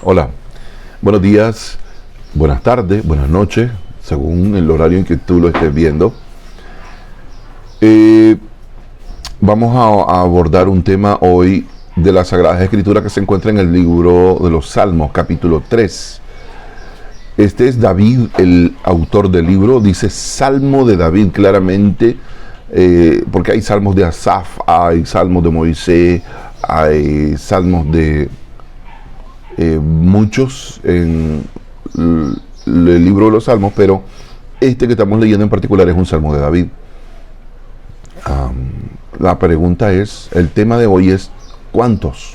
Hola, buenos días, buenas tardes, buenas noches, según el horario en que tú lo estés viendo. Vamos a abordar un tema hoy de las Sagradas Escrituras que se encuentra en el libro de los Salmos, capítulo 3. Este es David, el autor del libro, dice Salmo de David claramente, porque hay salmos de Asaf, hay salmos de Moisés, hay salmos de muchos en el libro de los Salmos, pero este que estamos leyendo en particular es un salmo de David. La pregunta es, el tema de hoy es ¿cuántos?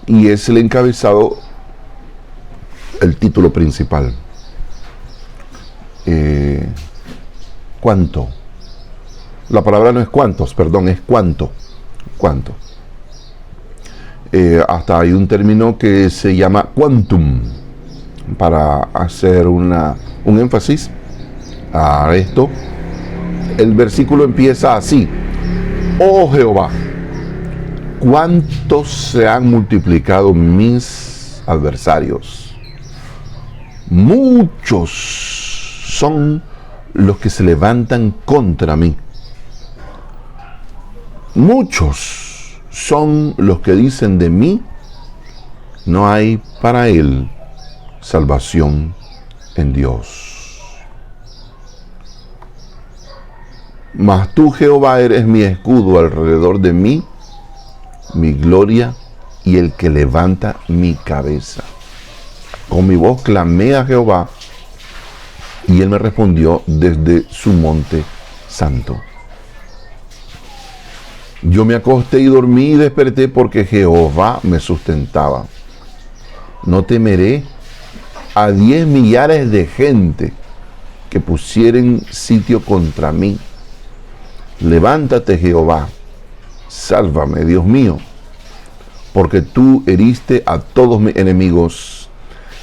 Y es el encabezado, el título principal. ¿Cuánto? La palabra no es cuántos, perdón, es cuánto. ¿Cuánto? Hasta hay un término que se llama quantum, para hacer un énfasis a esto. El versículo empieza así: oh Jehová, cuántos se han multiplicado mis adversarios, muchos son los que se levantan contra mí, muchos son los que dicen de mí, no hay para él salvación en Dios. Mas tú, Jehová, eres mi escudo alrededor de mí, mi gloria y el que levanta mi cabeza. Con mi voz clamé a Jehová, y él me respondió desde su monte santo. Yo me acosté y dormí y desperté porque Jehová me sustentaba. No temeré a 10 millares de gente que pusieren sitio contra mí. Levántate, Jehová, sálvame, Dios mío, porque tú heriste a todos mis enemigos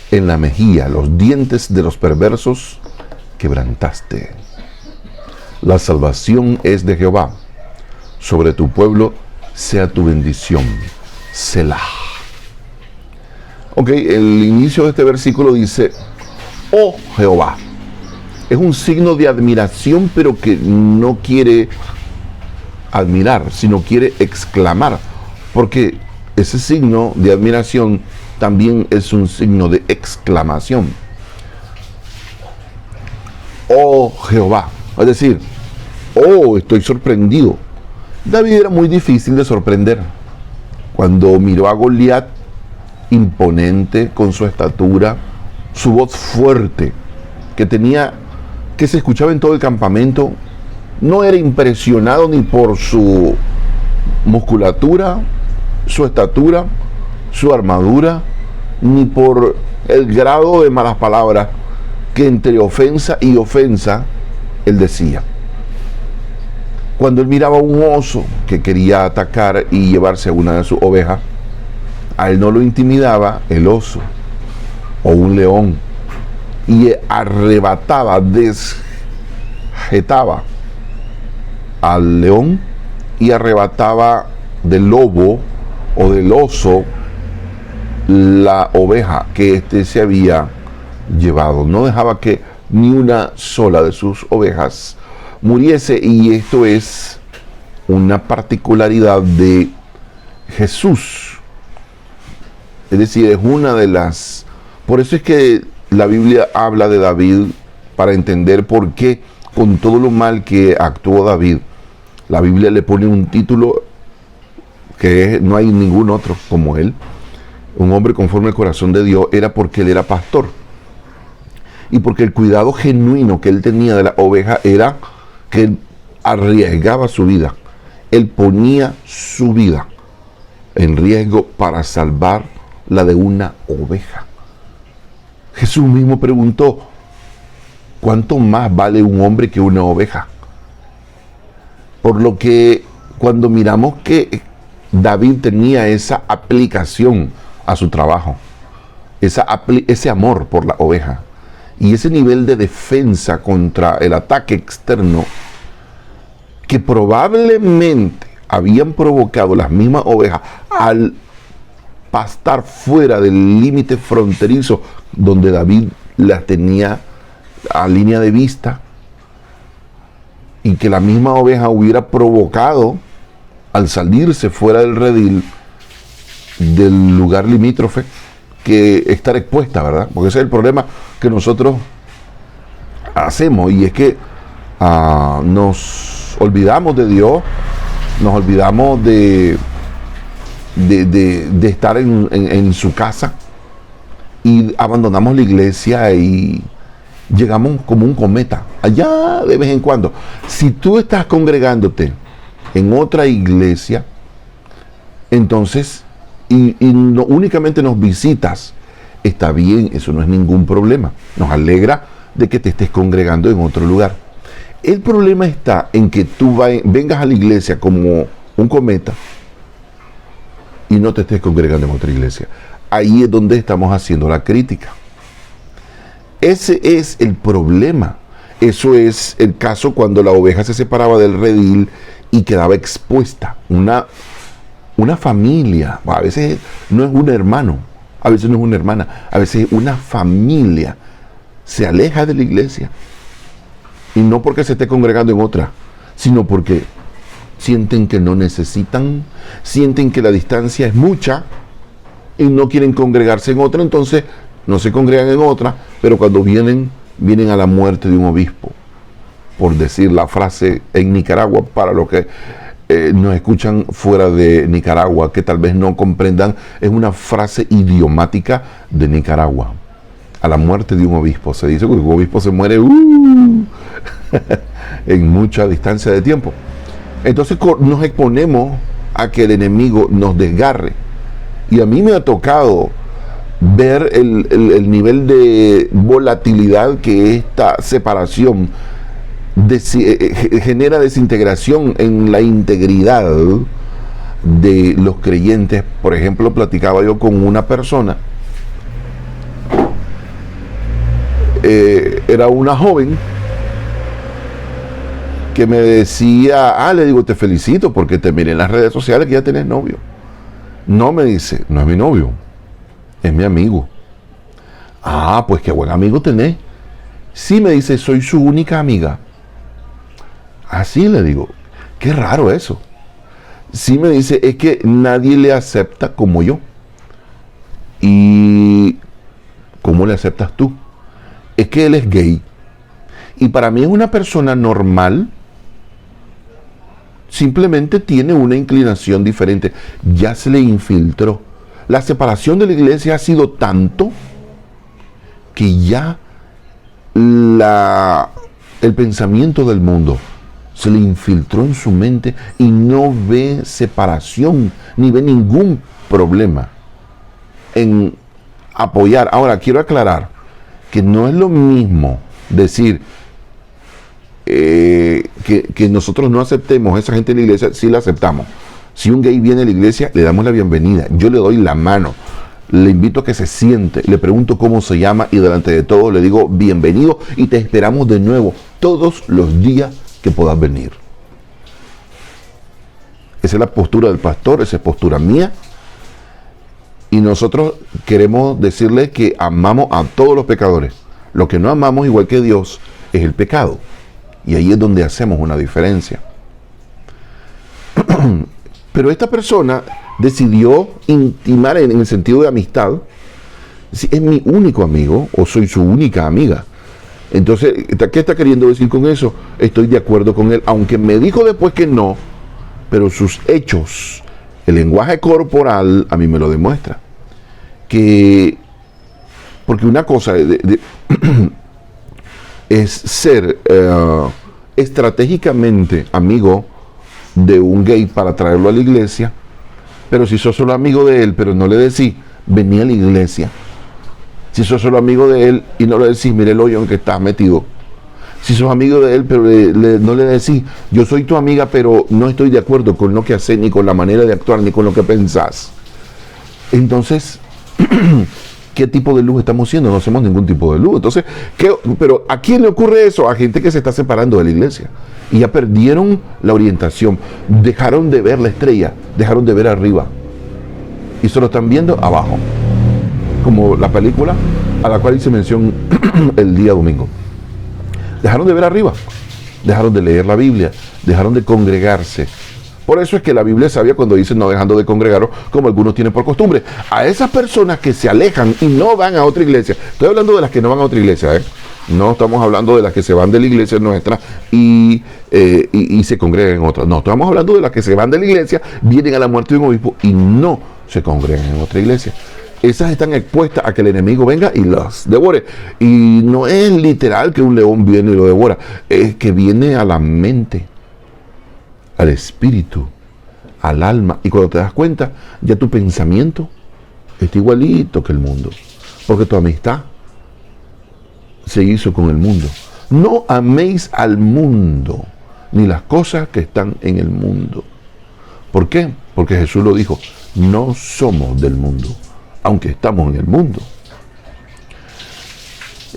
en la mejilla, los dientes de los perversos quebrantaste. La salvación es de Jehová. Sobre tu pueblo sea tu bendición. Selah. Ok, el inicio de este versículo dice, oh Jehová. Es un signo de admiración, pero que no quiere admirar, sino quiere exclamar. Porque ese signo de admiración también es un signo de exclamación. Oh Jehová. Es decir, oh, estoy sorprendido. David era muy difícil de sorprender. Cuando miró a Goliat, imponente con su estatura, su voz fuerte, que se escuchaba en todo el campamento, no era impresionado ni por su musculatura, su estatura, su armadura, ni por el grado de malas palabras que entre ofensa y ofensa él decía. Cuando él miraba a un oso que quería atacar y llevarse a una de sus ovejas, a él no lo intimidaba el oso o un león, y arrebataba, desjetaba al león y arrebataba del lobo o del oso la oveja que éste se había llevado. No dejaba que ni una sola de sus ovejas muriese, y esto es una particularidad de Jesús. Es decir, es una de las... Por eso es que la Biblia habla de David, para entender por qué, con todo lo mal que actuó David, la Biblia le pone un título que no hay ningún otro como él. Un hombre conforme al corazón de Dios, era porque él era pastor. Y porque el cuidado genuino que él tenía de la oveja era que él arriesgaba su vida. Él ponía su vida en riesgo para salvar la de una oveja. Jesús mismo preguntó, ¿cuánto más vale un hombre que una oveja? Por lo que cuando miramos que David tenía esa aplicación a su trabajo, ese amor por la oveja y ese nivel de defensa contra el ataque externo que probablemente habían provocado las mismas ovejas al pastar fuera del límite fronterizo donde David las tenía a línea de vista, y que la misma oveja hubiera provocado, al salirse fuera del redil del lugar limítrofe, que estar expuesta, ¿verdad? Porque ese es el problema que nosotros hacemos, y es que nos olvidamos de Dios, nos olvidamos de estar en su casa, y abandonamos la iglesia y llegamos como un cometa, allá de vez en cuando. Si tú estás congregándote en otra iglesia, entonces, y no únicamente nos visitas, está bien, eso no es ningún problema. Nos alegra de que te estés congregando en otro lugar. El problema está en que tú vengas a la iglesia como un cometa y no te estés congregando en otra iglesia. Ahí es donde estamos haciendo la crítica. Ese es el problema. Eso es el caso cuando la oveja se separaba del redil y quedaba expuesta. Una familia, a veces no es un hermano, a veces no es una hermana, a veces una familia se aleja de la iglesia. Y no porque se esté congregando en otra, sino porque sienten que no necesitan, sienten que la distancia es mucha y no quieren congregarse en otra, entonces no se congregan en otra, pero cuando vienen a la muerte de un obispo, por decir la frase en Nicaragua, para los que nos escuchan fuera de Nicaragua, que tal vez no comprendan, es una frase idiomática de Nicaragua. A la muerte de un obispo, se dice que un obispo se muere en mucha distancia de tiempo. Entonces nos exponemos a que el enemigo nos desgarre. Y a mí me ha tocado ver el nivel de volatilidad que esta separación genera, desintegración en la integridad de los creyentes. Por ejemplo, platicaba yo con una persona, era una joven que me decía, le digo, te felicito porque te miré en las redes sociales que ya tenés novio. No, me dice, no es mi novio, es mi amigo. Pues qué buen amigo tenés. Sí, me dice, soy su única amiga. Así le digo, qué raro eso. Sí, me dice, es que nadie le acepta como yo. ¿Y cómo le aceptas tú? Es que él es gay. Y para mí es una persona normal. Simplemente tiene una inclinación diferente. Ya se le infiltró. La separación de la iglesia ha sido tanto que ya el pensamiento del mundo se le infiltró en su mente y no ve separación, ni ve ningún problema en apoyar. Ahora, quiero aclarar que no es lo mismo decir que nosotros no aceptemos a esa gente en la iglesia. Sí la aceptamos. Si un gay viene a la iglesia, le damos la bienvenida. Yo le doy la mano, le invito a que se siente, le pregunto cómo se llama y delante de todo le digo bienvenido y te esperamos de nuevo todos los días que puedas venir. Esa es la postura del pastor, esa es postura mía. Y nosotros queremos decirle que amamos a todos los pecadores. Lo que no amamos, igual que Dios, es el pecado. Y ahí es donde hacemos una diferencia. Pero esta persona decidió intimar en el sentido de amistad. Si es mi único amigo o soy su única amiga. Entonces, ¿qué está queriendo decir con eso? Estoy de acuerdo con él, aunque me dijo después que no, pero sus hechos, el lenguaje corporal, a mí me lo demuestra. Porque una cosa es ser estratégicamente amigo de un gay para traerlo a la iglesia, pero si sos solo amigo de él, pero no le decís, vení a la iglesia. Si sos solo amigo de él y no le decís, mire el hoyo en que estás metido. Si sos amigo de él, pero no le decís, yo soy tu amiga, pero no estoy de acuerdo con lo que haces, ni con la manera de actuar, ni con lo que pensás. Entonces, ¿qué tipo de luz estamos siendo? No hacemos ningún tipo de luz. Entonces, pero ¿a quién le ocurre eso? A gente que se está separando de la iglesia. Y ya perdieron la orientación. Dejaron de ver la estrella, dejaron de ver arriba. y solo están viendo abajo, como la película a la cual hice mención el día domingo. Dejaron de ver arriba, dejaron de leer la Biblia, dejaron de congregarse. Por eso es que la Biblia es sabia cuando dice no dejando de congregaros como algunos tienen por costumbre. A esas personas que se alejan y no van a otra iglesia, estoy hablando de las que no van a otra iglesia, no estamos hablando de las que se van de la iglesia nuestra y se congregan en otra. No, estamos hablando de las que se van de la iglesia, vienen a la muerte de un obispo y no se congregan en otra iglesia. Esas están expuestas a que el enemigo venga y las devore. Y no es literal que un león viene y lo devora, es que viene a la mente, al espíritu, al alma. Y cuando te das cuenta, ya tu pensamiento está igualito que el mundo. Porque tu amistad se hizo con el mundo. No améis al mundo, ni las cosas que están en el mundo. ¿Por qué? Porque Jesús lo dijo, no somos del mundo, aunque estamos en el mundo.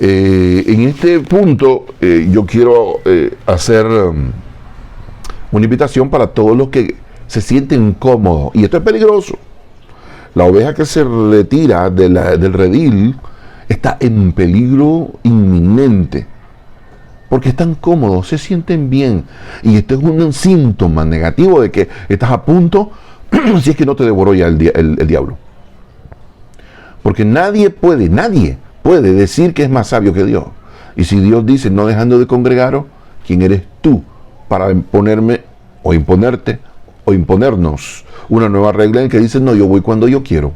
En este punto yo quiero hacer una invitación para todos los que se sienten cómodos, y esto es peligroso. La oveja que se retira del redil está en peligro inminente, porque están cómodos, se sienten bien, y esto es un síntoma negativo de que estás a punto, si es que no te devoró ya el diablo. Porque nadie puede decir que es más sabio que Dios. Y si Dios dice, no dejando de congregaros, ¿quién eres tú para imponerme o imponerte o imponernos una nueva regla en que dice, no, yo voy cuando yo quiero?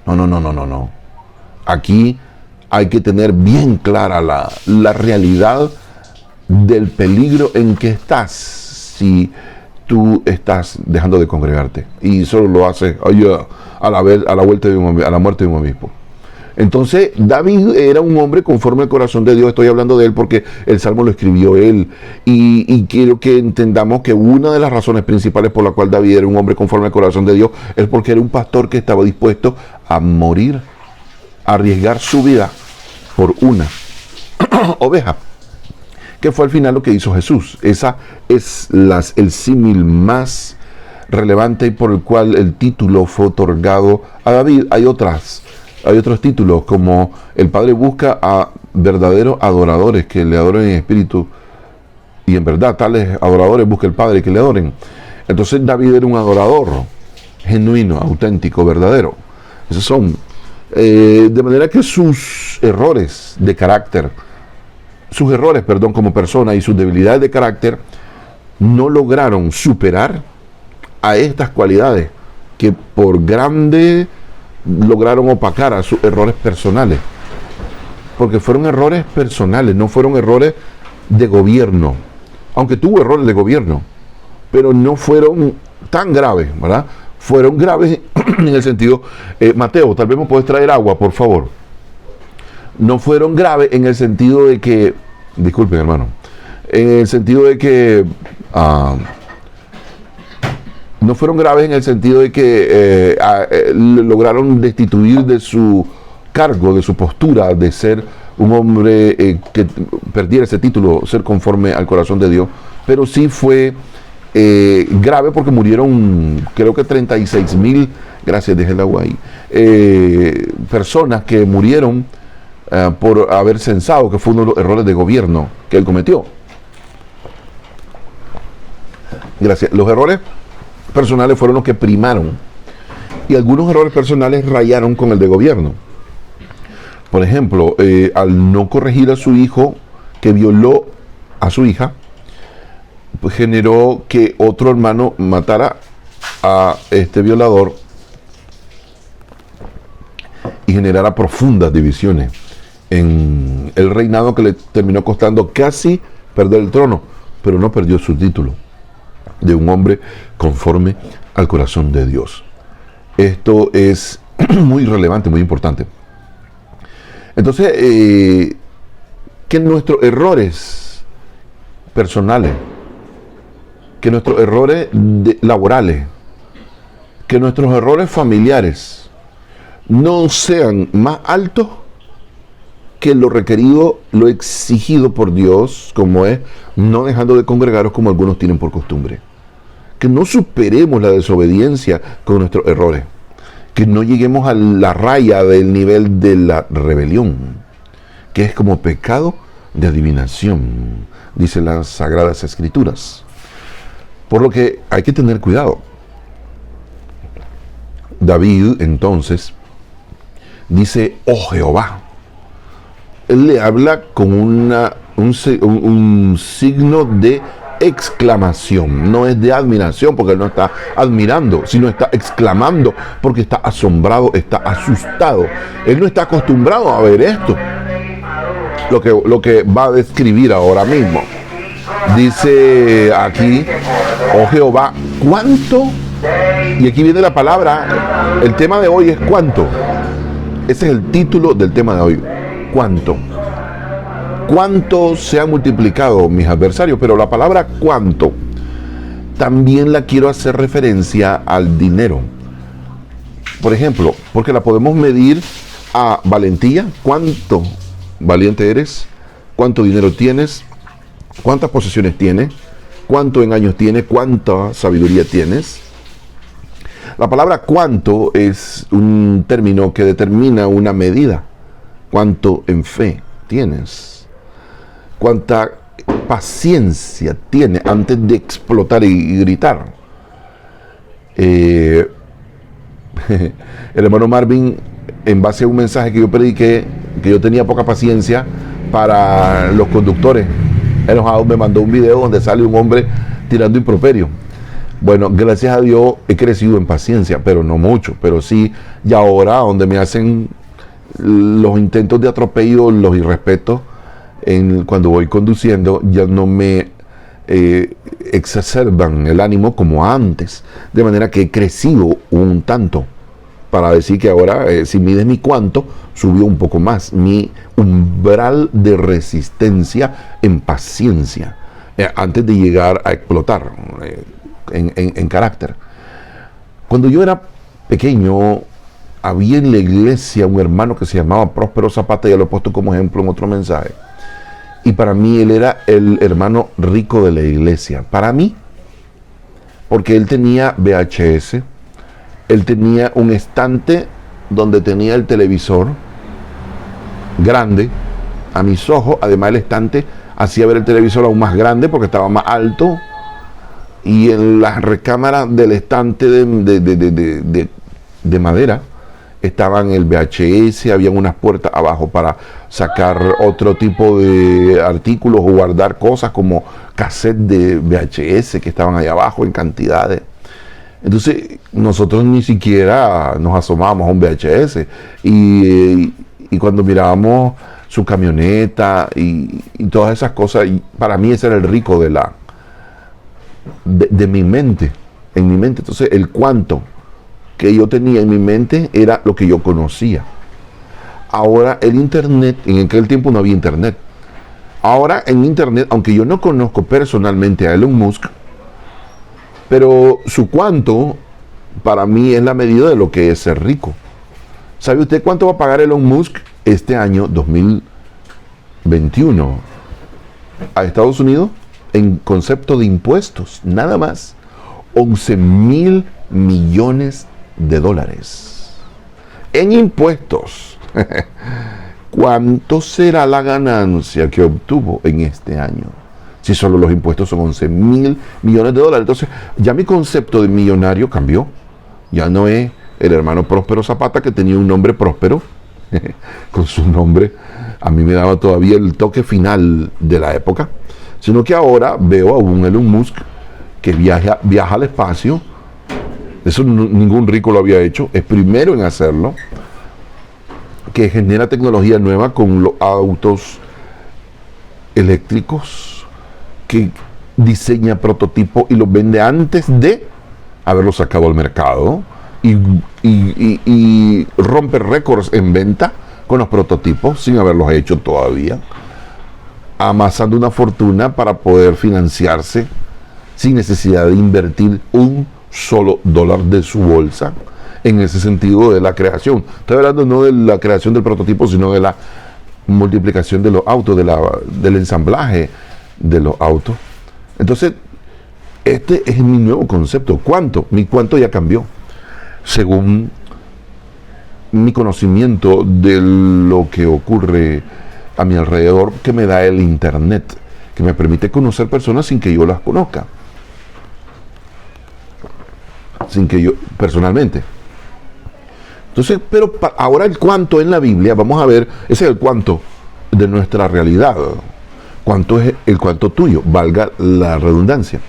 No. Aquí hay que tener bien clara la realidad del peligro en que estás si tú estás dejando de congregarte y solo lo haces a la muerte de un obispo. Entonces David era un hombre conforme al corazón de Dios. Estoy hablando de él porque el Salmo lo escribió él, y quiero que entendamos que una de las razones principales por la cual David era un hombre conforme al corazón de Dios es porque era un pastor que estaba dispuesto a morir, a arriesgar su vida por una oveja, que fue al final lo que hizo Jesús. Esa es el símil más relevante y por el cual el título fue otorgado a David. Hay otros títulos, como el Padre busca a verdaderos adoradores que le adoren en espíritu y en verdad. Tales adoradores busca el Padre que le adoren. Entonces David era un adorador genuino, auténtico, verdadero. Esos son de manera que sus errores como persona y sus debilidades de carácter no lograron superar a estas cualidades que por grande lograron opacar a sus errores personales, porque fueron errores personales, no fueron errores de gobierno, aunque tuvo errores de gobierno, pero no fueron tan graves, ¿verdad? Fueron graves en el sentido, Mateo, tal vez me puedes traer agua, por favor. No fueron graves en el sentido de que, disculpen hermano, en el sentido de que no fueron graves en el sentido de que lograron destituir de su cargo, de su postura de ser un hombre que perdiera ese título, ser conforme al corazón de Dios, pero sí fue grave porque murieron, creo que 36,000, gracias, dejé el agua ahí, personas que murieron por haber censado, que fue uno de los errores de gobierno que él cometió. Gracias. Los errores personales fueron los que primaron, y algunos errores personales rayaron con el de gobierno. Por ejemplo, al no corregir a su hijo que violó a su hija, pues generó que otro hermano matara a este violador y generara profundas divisiones en el reinado, que le terminó costando casi perder el trono, pero no perdió su título de un hombre conforme al corazón de Dios. Esto es muy relevante, muy importante. Entonces, que nuestros errores personales, que nuestros errores laborales, que nuestros errores familiares no sean más altos que lo requerido, lo exigido por Dios, como es no dejando de congregaros como algunos tienen por costumbre. Que no superemos la desobediencia con nuestros errores. que no lleguemos a la raya del nivel de la rebelión, que es como pecado de adivinación, dicen las Sagradas Escrituras. Por lo que hay que tener cuidado. David entonces dice, oh Jehová. Él le habla con un signo de exclamación, no es de admiración, porque él no está admirando, sino está exclamando, porque está asombrado, está asustado. Él no está acostumbrado a ver esto, lo que va a describir ahora mismo. Dice aquí, oh Jehová, ¿cuánto? Y aquí viene la palabra, el tema de hoy es ¿cuánto? Ese es el título del tema de hoy, ¿cuánto? ¿Cuánto se han multiplicado mis adversarios? Pero la palabra cuánto también la quiero hacer referencia al dinero. Por ejemplo, porque la podemos medir a valentía. ¿Cuánto valiente eres? ¿Cuánto dinero tienes? ¿Cuántas posesiones tienes? ¿Cuánto en años tienes? ¿Cuánta sabiduría tienes? La palabra cuánto es un término que determina una medida. ¿Cuánto en fe tienes? ¿Cuánta paciencia tiene antes de explotar y gritar? El hermano Marvin, en base a un mensaje que yo prediqué, que yo tenía poca paciencia para los conductores enojados, me mandó un video donde sale un hombre tirando improperio. Bueno, gracias a Dios he crecido en paciencia, pero no mucho, pero sí, y ahora donde me hacen los intentos de atropello, los irrespetos, cuando voy conduciendo, ya no me exacerban el ánimo como antes, de manera que he crecido un tanto, para decir que ahora, si mides mi cuánto, subió un poco más, mi umbral de resistencia en paciencia, antes de llegar a explotar en carácter. Cuando yo era pequeño, había en la iglesia un hermano que se llamaba Próspero Zapata, ya lo he puesto como ejemplo en otro mensaje. Y para mí él era el hermano rico de la iglesia. Para mí, porque él tenía VHS, él tenía un estante donde tenía el televisor grande a mis ojos. Además el estante hacía ver el televisor aún más grande porque estaba más alto. Y en la recámara del estante de madera estaban el VHS, habían unas puertas abajo para sacar otro tipo de artículos o guardar cosas como cassettes de VHS que estaban ahí abajo en cantidades. Entonces nosotros ni siquiera nos asomábamos a un VHS y cuando mirábamos su camioneta y todas esas cosas, y para mí ese era el rico de mi mente, en mi mente. Entonces el cuánto que yo tenía en mi mente era lo que yo conocía. Ahora el internet, en aquel tiempo no había internet. Ahora en internet, aunque yo no conozco personalmente a Elon Musk, pero su cuánto para mí es la medida de lo que es ser rico. ¿Sabe usted cuánto va a pagar Elon Musk este año 2021 a Estados Unidos en concepto de impuestos? Nada más 11,000 millones de dólares en impuestos. ¿Cuánto será la ganancia que obtuvo en este año? Si solo los impuestos son 11,000 millones de dólares. Entonces ya mi concepto de millonario cambió. Ya no es el hermano Próspero Zapata, que tenía un nombre próspero. Con su nombre a mí me daba todavía el toque final de la época, sino que ahora veo a un Elon Musk que viaja al espacio. Eso ningún rico lo había hecho, es primero en hacerlo, que genera tecnología nueva con los autos eléctricos, que diseña prototipos y los vende antes de haberlos sacado al mercado, y rompe récords en venta con los prototipos sin haberlos hecho todavía, amasando una fortuna para poder financiarse sin necesidad de invertir un solo dólar de su bolsa en ese sentido de la creación. Estoy hablando no de la creación del prototipo, sino de la multiplicación de los autos, del ensamblaje de los autos. Entonces, este es mi nuevo concepto. ¿Cuánto? Mi cuánto ya cambió. Según mi conocimiento de lo que ocurre a mi alrededor que me da el internet, que me permite conocer personas sin que yo las conozca, sin que yo personalmente. Entonces, pero ahora el cuánto en la Biblia, vamos a ver, ese es el cuánto de nuestra realidad. ¿Cuánto es el cuánto tuyo? Valga la redundancia.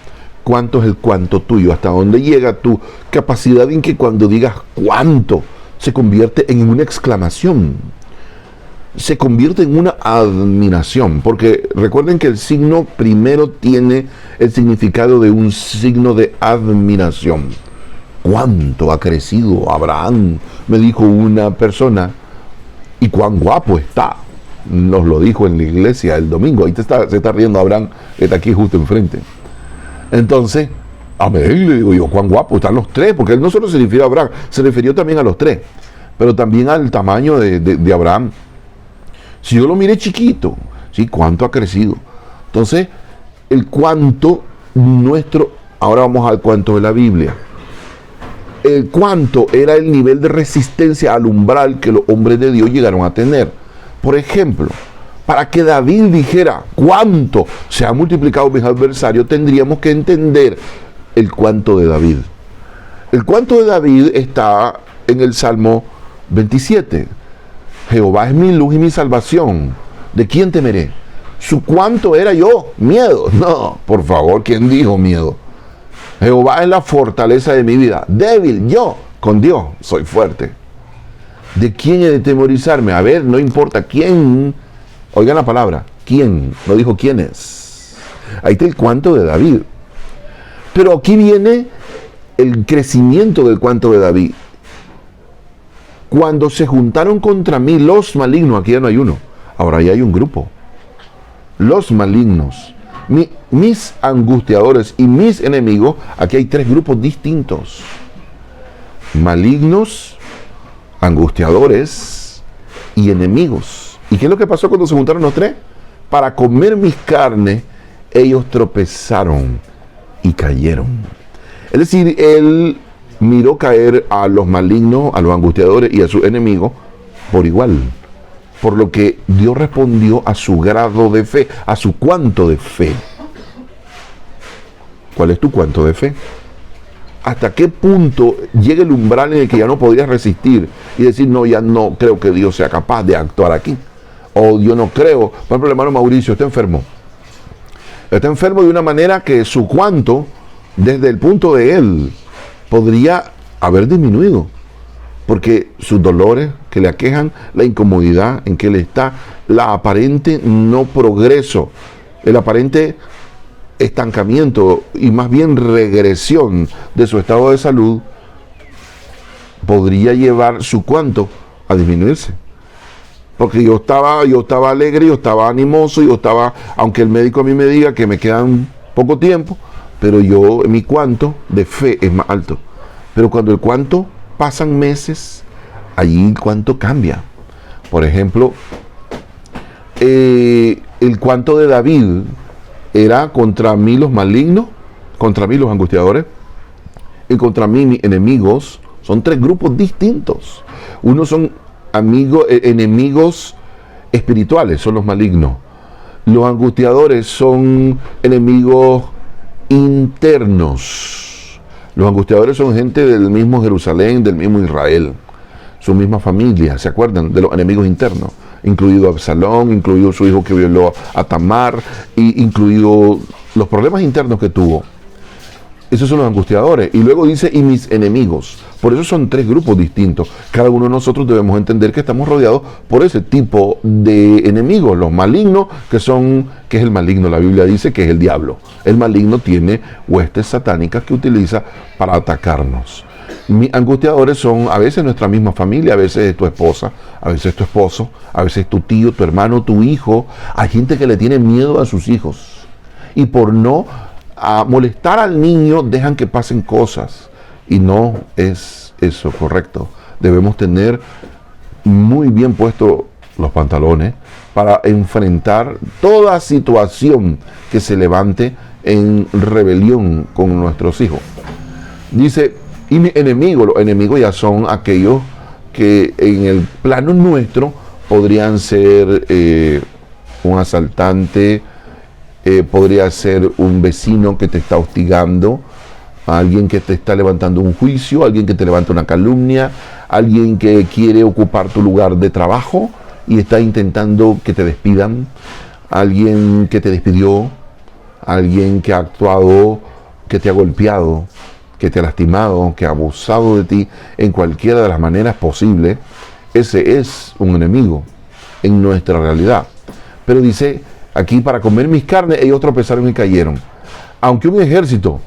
¿Cuánto es el cuánto tuyo? ¿Hasta dónde llega tu capacidad en que cuando digas cuánto se convierte en una exclamación? Se convierte en una admiración. Porque recuerden que el signo primero tiene el significado de un signo de admiración. ¿Cuánto ha crecido Abraham? Me dijo una persona. Y cuán guapo está. Nos lo dijo en la iglesia el domingo. Ahí se está riendo Abraham, que está aquí justo enfrente. Entonces, amén, le digo yo, cuán guapo están los tres, porque él no solo se refirió a Abraham, se refirió también a los tres, pero también al tamaño de Abraham. Si yo lo miré chiquito, ¿sí? ¿Cuánto ha crecido? Entonces, el cuánto nuestro, ahora vamos al cuánto de la Biblia. El cuánto era el nivel de resistencia al umbral que los hombres de Dios llegaron a tener. Por ejemplo, para que David dijera cuánto se ha multiplicado mis adversarios, tendríamos que entender el cuánto de David. El cuánto de David está en el Salmo 27. Jehová es mi luz y mi salvación. ¿De quién temeré? ¿Su cuánto era yo? Miedo. No, por favor, ¿quién dijo miedo? Jehová es la fortaleza de mi vida. Débil, yo, con Dios, soy fuerte. ¿De quién he de temorizarme? A ver, no importa quién. Oigan la palabra, ¿quién? No dijo quién es. Ahí está el cuánto de David. Pero aquí viene el crecimiento del cuánto de David. Cuando se juntaron contra mí los malignos, aquí ya no hay uno, ahora ya hay un grupo. Los malignos, mis angustiadores y mis enemigos, aquí hay tres grupos distintos. Malignos, angustiadores y enemigos. ¿Y qué es lo que pasó cuando se juntaron los tres? Para comer mis carnes, ellos tropezaron y cayeron. Es decir, él miró caer a los malignos, a los angustiadores y a sus enemigos por igual. Por lo que Dios respondió a su grado de fe, a su cuánto de fe. ¿Cuál es tu cuánto de fe? ¿Hasta qué punto llega el umbral en el que ya no podrías resistir y decir, no, ya no creo que Dios sea capaz de actuar aquí? O yo no creo. Por ejemplo, el hermano Mauricio está enfermo. Está enfermo de una manera que su cuánto, desde el punto de él, podría haber disminuido. Porque sus dolores que le aquejan, la incomodidad en que él está, la aparente no progreso, el aparente estancamiento y más bien regresión de su estado de salud, podría llevar su cuánto a disminuirse. Porque yo estaba alegre, yo estaba animoso, yo estaba, aunque el médico a mí me diga que me quedan poco tiempo, pero mi cuánto de fe es más alto. Pero cuando el cuánto pasan meses, allí el cuánto cambia. Por ejemplo, el cuánto de David era contra mí los malignos, contra mí los angustiadores, y contra mí mis enemigos. Son tres grupos distintos. Unos son enemigos espirituales, son los malignos. Los angustiadores son enemigos internos. Los angustiadores son gente del mismo Jerusalén, del mismo Israel, su misma familia. ¿Se acuerdan de los enemigos internos? Incluido Absalón, incluido su hijo que violó a Tamar, y incluido los problemas internos que tuvo. Esos son los angustiadores. Y luego dice, y mis enemigos. Por eso son tres grupos distintos. Cada uno de nosotros debemos entender que estamos rodeados por ese tipo de enemigos. Los malignos, que es el maligno. La Biblia dice que es el diablo. El maligno tiene huestes satánicas que utiliza para atacarnos. Mis angustiadores son a veces nuestra misma familia, a veces es tu esposa, a veces es tu esposo, a veces es tu tío, tu hermano, tu hijo. Hay gente que le tiene miedo a sus hijos. Y por no molestar al niño, dejan que pasen cosas. Y no es eso correcto. Debemos tener muy bien puestos los pantalones para enfrentar toda situación que se levante en rebelión con nuestros hijos. Dice, y mis enemigos, los enemigos ya son aquellos que en el plano nuestro podrían ser un asaltante, podría ser un vecino que te está hostigando, alguien que te está levantando un juicio, alguien que te levanta una calumnia, alguien que quiere ocupar tu lugar de trabajo y está intentando que te despidan, alguien que te despidió, alguien que ha actuado, que te ha golpeado, que te ha lastimado, que ha abusado de ti en cualquiera de las maneras posibles. Ese es un enemigo en nuestra realidad. Pero dice aquí, para comer mis carnes, ellos tropezaron y cayeron. Aunque un ejército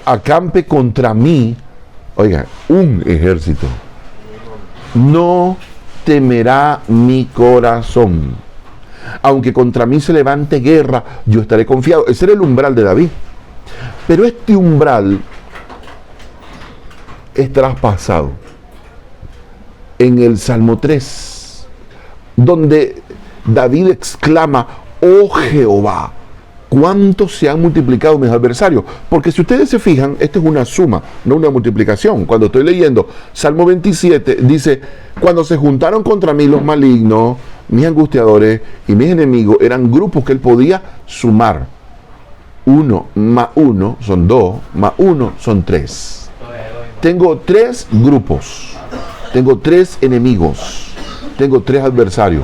acampe contra mí, oiga, un ejército, no temerá mi corazón. Aunque contra mí se levante guerra, yo estaré confiado. Ese era el umbral de David. Pero este umbral es traspasado en el Salmo 3, donde David exclama: oh Jehová, ¿cuántos se han multiplicado mis adversarios? Porque si ustedes se fijan, esto es una suma, no una multiplicación. Cuando estoy leyendo Salmo 27, dice: cuando se juntaron contra mí los malignos, mis angustiadores y mis enemigos, eran grupos que él podía sumar. 1 más 1 son 2, más 1 son 3. Tengo 3 grupos, tengo 3 enemigos, tengo 3 adversarios.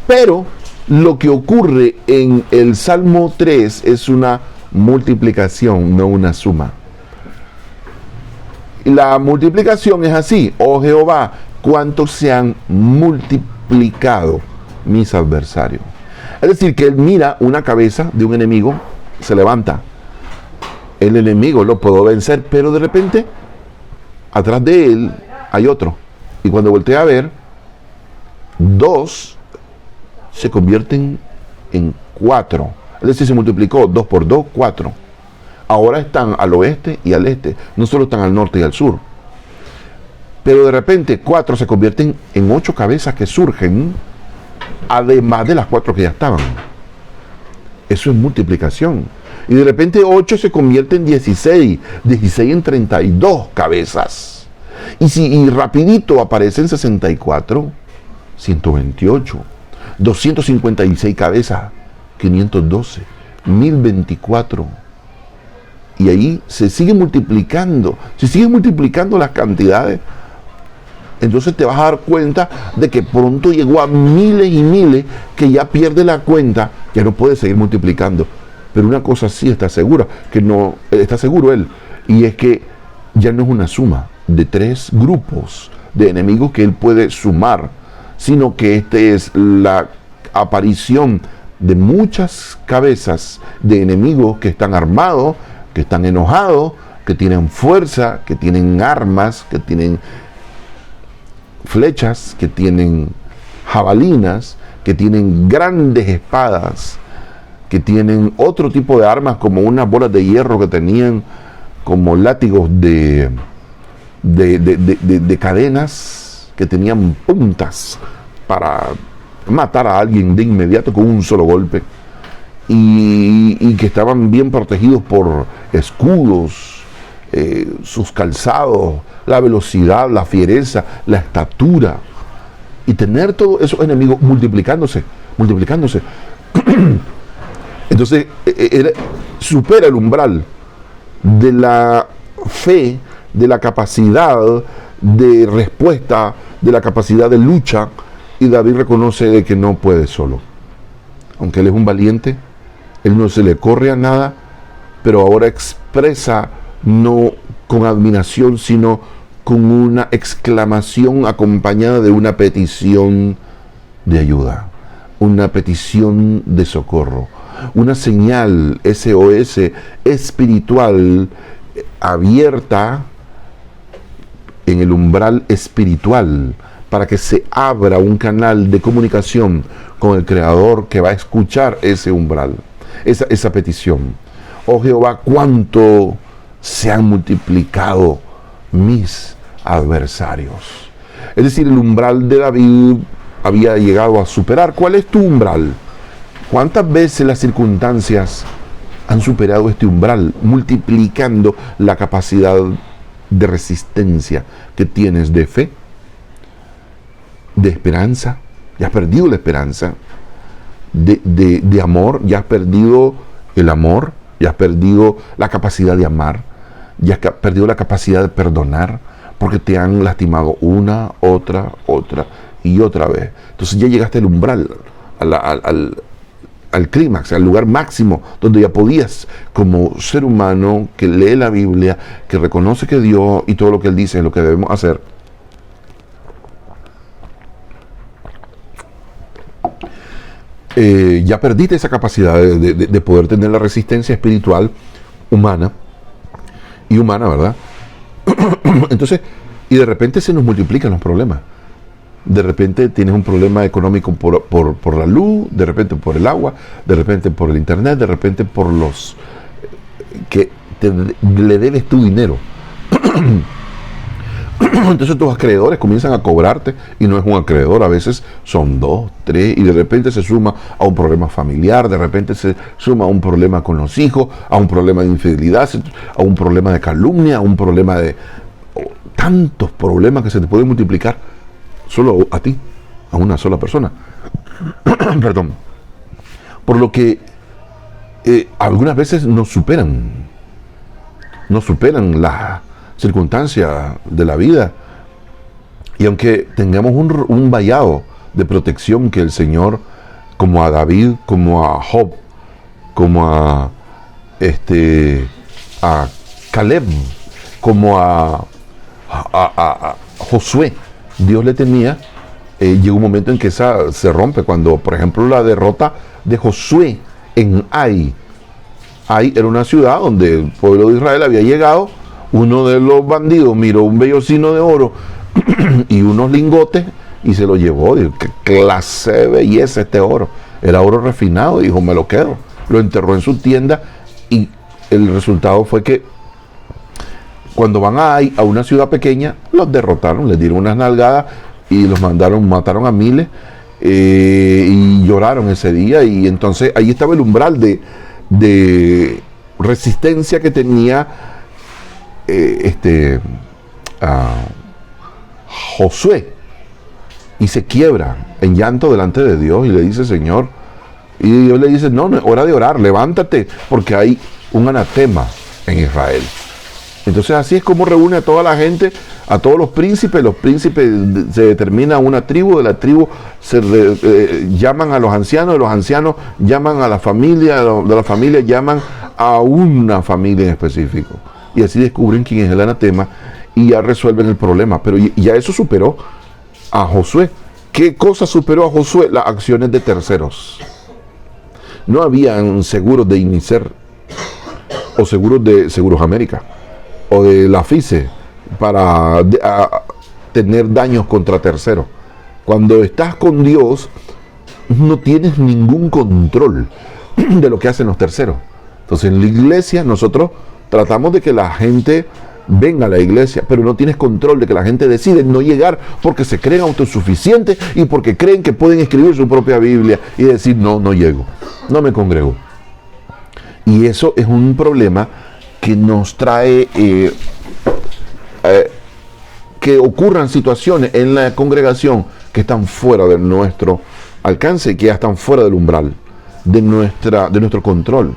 Pero lo que ocurre en el Salmo 3 es una multiplicación, no una suma. La multiplicación es así: oh Jehová, cuántos se han multiplicado mis adversarios. Es decir, que él mira una cabeza de un enemigo, se levanta. El enemigo lo puedo vencer, pero de repente, atrás de él hay otro. Y cuando voltea a ver, 2 se convierten en 4. Es decir, se multiplicó 2 por 2, 4. Ahora están al oeste y al este. No solo están al norte y al sur. Pero de repente 4 se convierten en 8 cabezas que surgen, además de las 4 que ya estaban. Eso es multiplicación. Y de repente 8 se convierte en 16, 16 en 32 cabezas. Y rapidito aparecen 64, 128, 256 cabezas, 512, 1024. Y ahí se siguen multiplicando las cantidades. Entonces te vas a dar cuenta de que pronto llegó a miles y miles, que ya pierde la cuenta, ya no puede seguir multiplicando. Pero una cosa sí está segura, que no está seguro él, y es que ya no es una suma de 3 grupos de enemigos que él puede sumar, sino que esta es la aparición de muchas cabezas de enemigos que están armados, que están enojados, que tienen fuerza, que tienen armas, que tienen flechas, que tienen jabalinas, que tienen grandes espadas, que tienen otro tipo de armas como unas bolas de hierro que tenían como látigos de cadenas, que tenían puntas para matar a alguien de inmediato con un solo golpe, y que estaban bien protegidos por escudos, sus calzados, la velocidad, la fiereza, la estatura, y tener todos esos enemigos multiplicándose. Entonces supera el umbral de la fe, de la capacidad de respuesta, de la capacidad de lucha, y David reconoce de que no puede solo. Aunque él es un valiente, él no se le corre a nada, pero ahora expresa no con admiración, sino con una exclamación acompañada de una petición de ayuda, una petición de socorro, una señal SOS espiritual abierta en el umbral espiritual, para que se abra un canal de comunicación con el Creador, que va a escuchar ese umbral, esa petición. Oh Jehová, cuánto se han multiplicado mis adversarios. Es decir, el umbral de David había llegado a superar. ¿Cuál es tu umbral? ¿Cuántas veces las circunstancias han superado este umbral, multiplicando la capacidad de resistencia que tienes de fe, de esperanza. Ya has perdido la esperanza, de amor, ya has perdido el amor, ya has perdido la capacidad de amar, ya has perdido la capacidad de perdonar, porque te han lastimado una, otra y otra vez. Entonces ya llegaste al umbral, al clímax, al lugar máximo, donde ya podías, como ser humano que lee la Biblia, que reconoce que Dios y todo lo que Él dice es lo que debemos hacer, ya perdiste esa capacidad de poder tener la resistencia espiritual humana, ¿verdad? Entonces, y de repente se nos multiplican los problemas. De repente tienes un problema económico por la luz, de repente por el agua, de repente por el internet, de repente por los que le debes tu dinero. Entonces tus acreedores comienzan a cobrarte, y no es un acreedor, a veces son 2, 3, y de repente se suma a un problema familiar, de repente se suma a un problema con los hijos, a un problema de infidelidad, a un problema de calumnia, a un problema de tantos problemas que se te pueden multiplicar solo a ti, a una sola persona. Perdón. Por lo que algunas veces nos superan las circunstancias de la vida, y aunque tengamos un vallado de protección que el Señor, como a David, como a Job, como a Caleb, como a Josué, Dios le tenía, llegó un momento en que esa se rompe, cuando por ejemplo la derrota de Josué en Ai era una ciudad donde el pueblo de Israel había llegado. Uno de los bandidos miró un vellocino de oro y unos lingotes y se lo llevó. Dijo, qué clase de belleza este oro. Era oro refinado. Dijo, me lo quedo. Lo enterró en su tienda, y el resultado fue que cuando van a una ciudad pequeña, los derrotaron, les dieron unas nalgadas y los mataron a miles, y lloraron ese día. Y entonces ahí estaba el umbral de resistencia que tenía Josué, y se quiebra en llanto delante de Dios y le dice, Señor, y Dios le dice, no, es hora de orar, levántate, porque hay un anatema en Israel. Entonces así es como reúne a toda la gente, a todos los príncipes se determina una tribu, de la tribu llaman a los ancianos, de los ancianos llaman a la familia, de la familia llaman a una familia en específico. Y así descubren quién es el anatema y ya resuelven el problema. Pero ya eso superó a Josué. ¿Qué cosa superó a Josué? Las acciones de terceros. No habían seguros de INICER o seguros de Seguros América o de la FICE para tener daños contra terceros. Cuando estás con Dios, no tienes ningún control de lo que hacen los terceros. Entonces en la iglesia nosotros tratamos de que la gente venga a la iglesia, pero no tienes control de que la gente decide no llegar porque se creen autosuficientes y porque creen que pueden escribir su propia Biblia y decir, no llego, no me congrego. Y eso es un problema que nos trae que ocurran situaciones en la congregación que están fuera de nuestro alcance, que ya están fuera del umbral de nuestro control.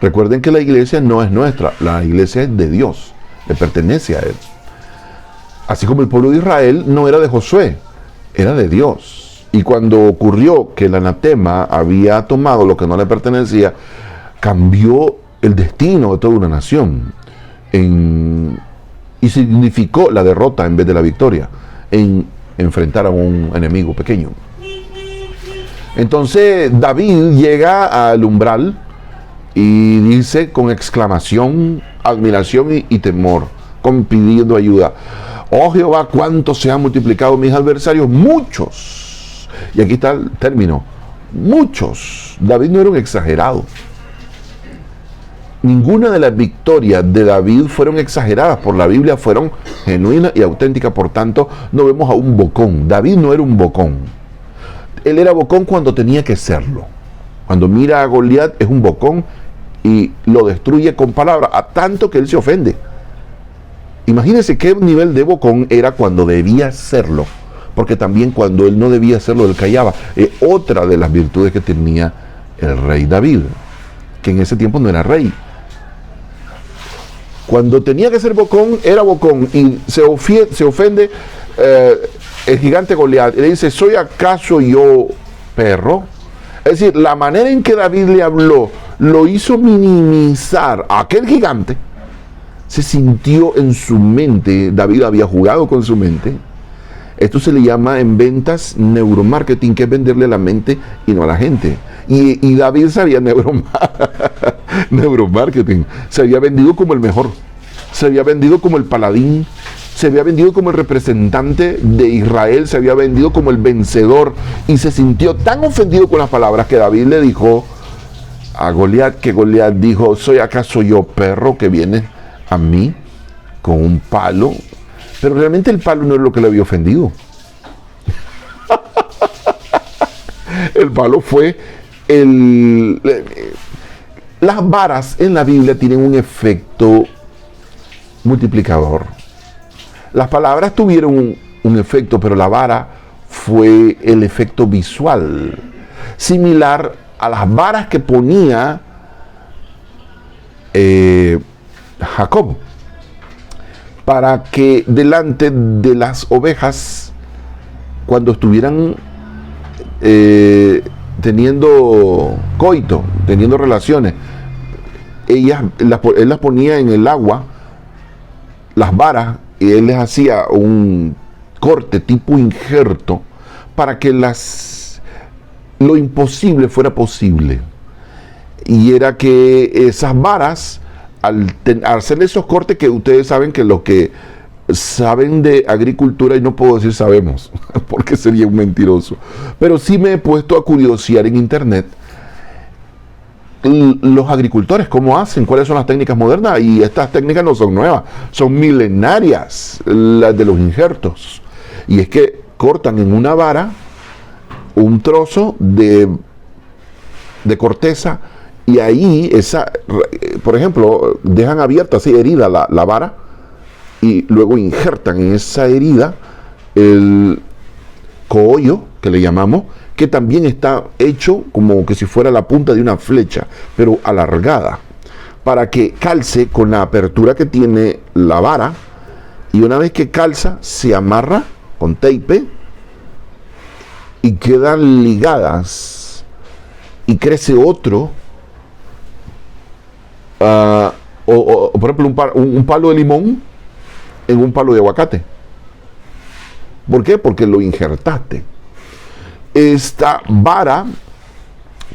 Recuerden que la iglesia no es nuestra, la iglesia es de Dios, le pertenece a Él. Así como el pueblo de Israel no era de Josué, era de Dios. Y cuando ocurrió que el anatema había tomado lo que no le pertenecía, cambió el destino de toda una nación y significó la derrota en vez de la victoria en enfrentar a un enemigo pequeño. Entonces David llega al umbral y dice con exclamación, admiración y temor, pidiendo ayuda, oh Jehová, cuánto se han multiplicado mis adversarios, muchos. Y aquí está el término, muchos. David no era un exagerado. Ninguna de las victorias de David fueron exageradas por la Biblia, fueron genuinas y auténticas. Por tanto, no vemos a un bocón. David no era un bocón. Él era bocón cuando tenía que serlo. Cuando mira a Goliat es un bocón y lo destruye con palabras, a tanto que él se ofende. Imagínense qué nivel de bocón era cuando debía hacerlo, porque también cuando él no debía hacerlo, él callaba. Otra de las virtudes que tenía el rey David, que en ese tiempo no era rey. Cuando tenía que ser bocón, era bocón, y se ofende el gigante Goliat, y le dice, ¿soy acaso yo perro? Es decir, la manera en que David le habló, lo hizo minimizar a aquel gigante. Se sintió en su mente, David había jugado con su mente. Esto se le llama en ventas neuromarketing, que es venderle la mente y no a la gente. Y David sabía neuromarketing. Se había vendido como el mejor. Se había vendido como el paladín. Se había vendido como el representante de Israel. Se había vendido como el vencedor. Y se sintió tan ofendido con las palabras que David le dijo a Goliat, que Goliat dijo, ¿soy acaso yo perro que viene a mí con un palo? Pero realmente el palo no es lo que le había ofendido. El palo fue las varas en la Biblia tienen un efecto multiplicador. Las palabras tuvieron un efecto, pero la vara fue el efecto visual, similar a las varas que ponía Jacob para que delante de las ovejas, cuando estuvieran teniendo coito, teniendo relaciones, él las ponía en el agua, las varas, y él les hacía un corte tipo injerto para que lo imposible fuera posible. Y era que esas varas, al hacer esos cortes, que ustedes saben que los que saben de agricultura, y no puedo decir sabemos, porque sería un mentiroso, pero sí me he puesto a curiosear en internet los agricultores, cómo hacen, cuáles son las técnicas modernas, y estas técnicas no son nuevas, son milenarias, las de los injertos. Y es que cortan en una vara un trozo de corteza, y ahí por ejemplo, dejan abierta, así herida la vara, y luego injertan en esa herida el cogollo, que le llamamos, que también está hecho como que si fuera la punta de una flecha, pero alargada, para que calce con la apertura que tiene la vara, y una vez que calza, se amarra con tape y quedan ligadas, y crece otro, por ejemplo, un palo de limón en un palo de aguacate. ¿Por qué? Porque lo injertaste. Esta vara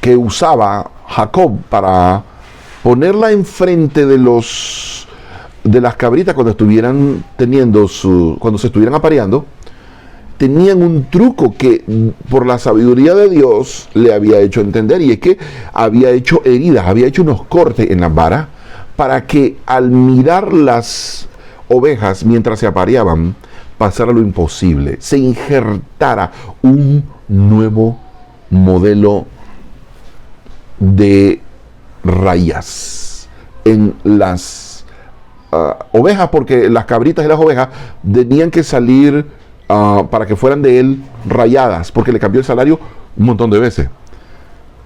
que usaba Jacob para ponerla enfrente de las cabritas cuando estuvieran cuando se estuvieran apareando, tenían un truco que por la sabiduría de Dios le había hecho entender, y es que había hecho heridas, había hecho unos cortes en las varas para que al mirar las ovejas mientras se apareaban, pasara lo imposible, se injertara un nuevo modelo de rayas en las ovejas, porque las cabritas y las ovejas tenían que salir para que fueran de él rayadas, porque le cambió el salario un montón de veces.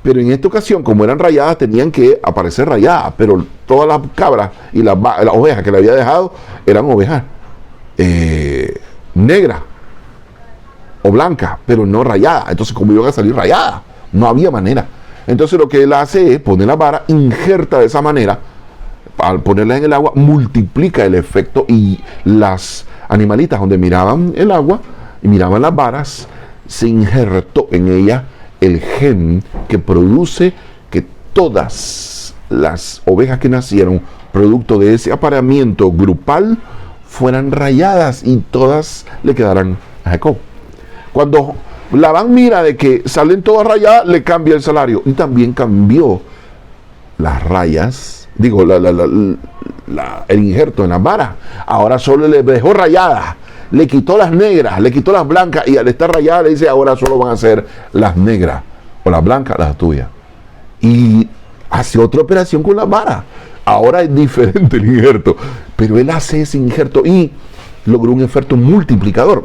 Pero en esta ocasión, como eran rayadas, tenían que aparecer rayadas, pero todas las cabras y las ovejas que le había dejado eran ovejas negras o blancas, pero no rayadas. Entonces, como iban a salir rayadas, no había manera. Entonces, lo que él hace es poner la vara, injerta de esa manera, al ponerla en el agua, multiplica el efecto, y las animalitas donde miraban el agua y miraban las varas, se injertó en ella el gen que produce que todas las ovejas que nacieron producto de ese apareamiento grupal fueran rayadas, y todas le quedaran a Jacob. Cuando Labán mira de que salen todas rayadas, le cambia el salario, y también cambió las rayas, el injerto en las varas. Ahora solo le dejó rayadas, le quitó las negras, le quitó las blancas, y al estar rayadas le dice, ahora solo van a ser las negras, o las blancas, las tuyas. Y hace otra operación con las varas. Ahora es diferente el injerto, pero él hace ese injerto y logró un efecto multiplicador.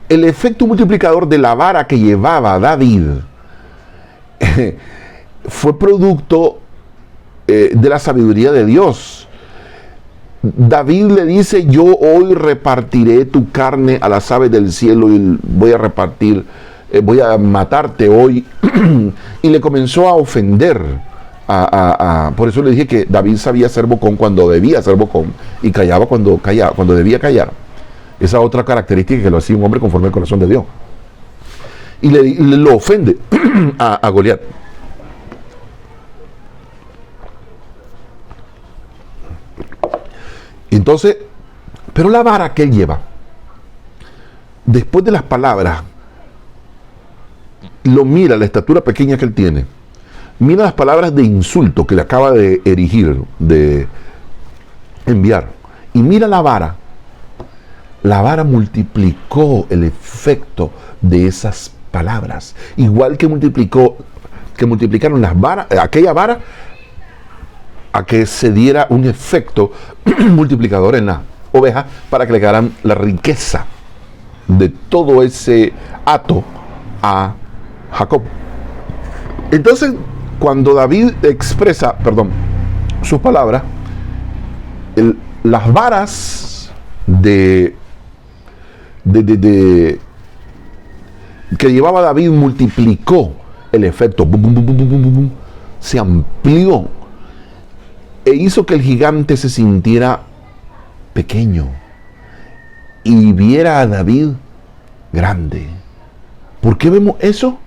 El efecto multiplicador de la vara que llevaba David fue producto de la sabiduría de Dios. David le dice: yo hoy repartiré tu carne a las aves del cielo y voy a matarte hoy. Y le comenzó a ofender. Por eso le dije que David sabía ser bocón cuando debía ser bocón y callaba cuando debía callar. Esa otra característica que lo hacía un hombre conforme al corazón de Dios. Y lo ofende a Goliat. Entonces, pero la vara que él lleva, después de las palabras, lo mira, la estatura pequeña que él tiene, mira las palabras de insulto que le acaba de erigir, de enviar, y mira la vara. La vara multiplicó el efecto de esas palabras, igual que multiplicaron las varas, aquella vara, a que se diera un efecto multiplicador en la oveja para que le quedaran la riqueza de todo ese hato a Jacob. Entonces, cuando David expresa, sus palabras, las varas que llevaba David multiplicó el efecto, se amplió e hizo que el gigante se sintiera pequeño y viera a David grande. ¿Por qué vemos eso?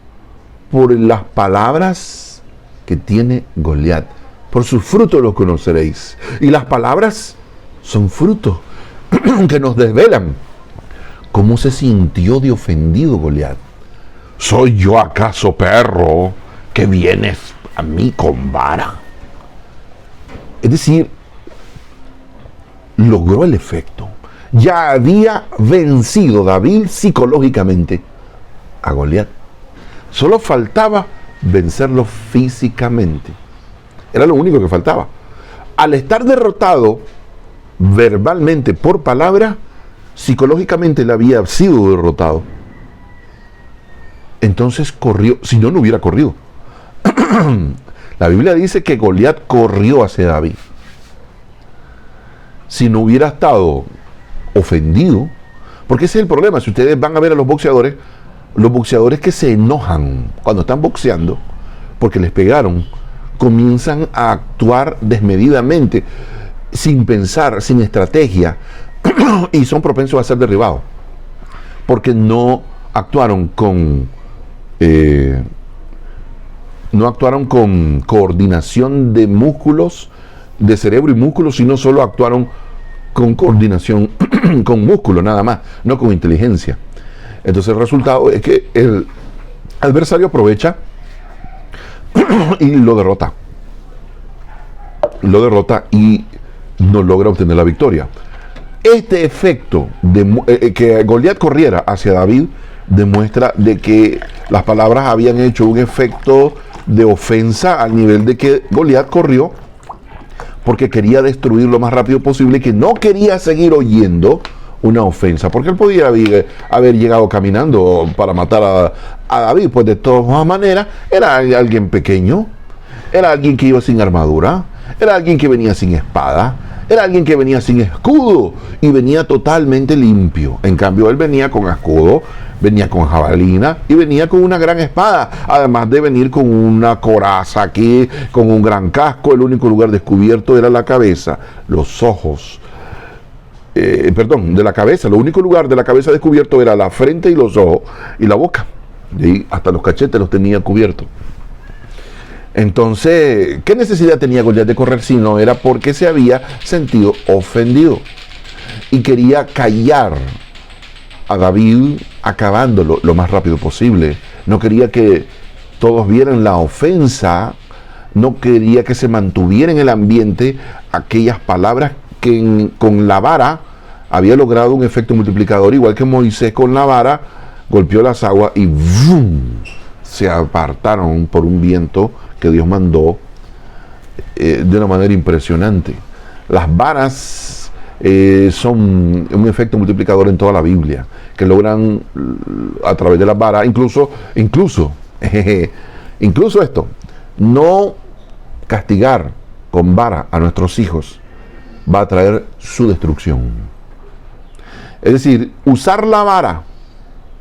Por las palabras que tiene Goliat. Por sus frutos los conoceréis. Y las palabras son frutos que nos desvelan cómo se sintió de ofendido Goliat. ¿Soy yo acaso perro que vienes a mí con vara? Es decir, logró el efecto. Ya había vencido David psicológicamente a Goliat. Solo faltaba vencerlo físicamente. Era lo único que faltaba. Al estar derrotado verbalmente por palabra, psicológicamente él había sido derrotado. Entonces corrió, si no, no hubiera corrido. La Biblia dice que Goliat corrió hacia David. Si no hubiera estado ofendido, porque ese es el problema. Si ustedes van a ver a los boxeadores que se enojan cuando están boxeando porque les pegaron, comienzan a actuar desmedidamente, sin pensar, sin estrategia, y son propensos a ser derribados, porque no actuaron con coordinación de músculos, de cerebro y músculos, sino solo actuaron con coordinación con músculo nada más, no con inteligencia. Entonces el resultado es que el adversario aprovecha y lo derrota y no logra obtener la victoria. Este efecto de que Goliat corriera hacia David demuestra de que las palabras habían hecho un efecto de ofensa al nivel de que Goliat corrió porque quería destruir lo más rápido posible y que no quería seguir oyendo una ofensa, porque él podía haber llegado caminando para matar a David, pues de todas maneras era alguien pequeño, era alguien que iba sin armadura, era alguien que venía sin espada, era alguien que venía sin escudo y venía totalmente limpio. En cambio él venía con escudo, venía con jabalina y venía con una gran espada, además de venir con una coraza aquí, con un gran casco. El único lugar descubierto era la cabeza, los ojos, de la cabeza. Lo único lugar de la cabeza descubierto era la frente y los ojos y la boca, y hasta los cachetes los tenía cubiertos. Entonces, ¿qué necesidad tenía Goliat de correr si no era porque se había sentido ofendido y quería callar a David, acabándolo lo más rápido posible? No quería que todos vieran la ofensa, no quería que se mantuviera en el ambiente aquellas palabras que con la vara había logrado un efecto multiplicador, igual que Moisés con la vara golpeó las aguas y ¡vum!, se apartaron por un viento que Dios mandó de una manera impresionante. Las varas son un efecto multiplicador en toda la Biblia, que logran a través de las varas, incluso esto, no castigar con vara a nuestros hijos va a traer su destrucción. Es decir, usar la vara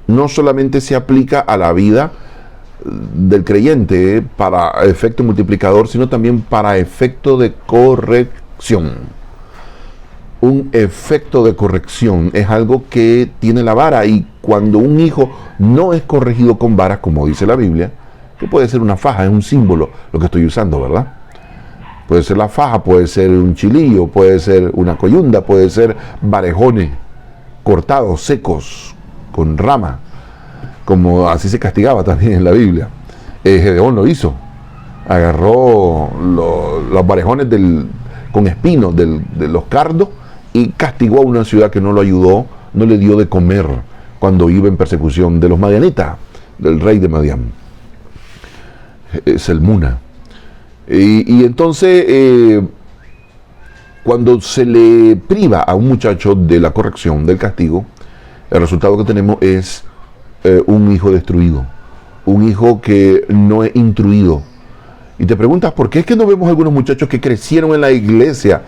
no solamente se aplica a la vida del creyente para efecto multiplicador, sino también para efecto de corrección. Un efecto de corrección es algo que tiene la vara, y cuando un hijo no es corregido con varas, como dice la Biblia, que puede ser una faja, es un símbolo lo que estoy usando, ¿verdad? Puede ser la faja, puede ser un chilillo, puede ser una coyunda, puede ser varejones cortados, secos, con rama, como así se castigaba también en la Biblia. Gedeón lo hizo, agarró los varejones con espinos de los cardos y castigó a una ciudad que no lo ayudó, no le dio de comer cuando iba en persecución de los madianitas, del rey de Madián, Salmuna. Y entonces, cuando se le priva a un muchacho de la corrección, del castigo, el resultado que tenemos es un hijo destruido, un hijo que no es instruido. Y te preguntas, ¿por qué es que no vemos algunos muchachos que crecieron en la iglesia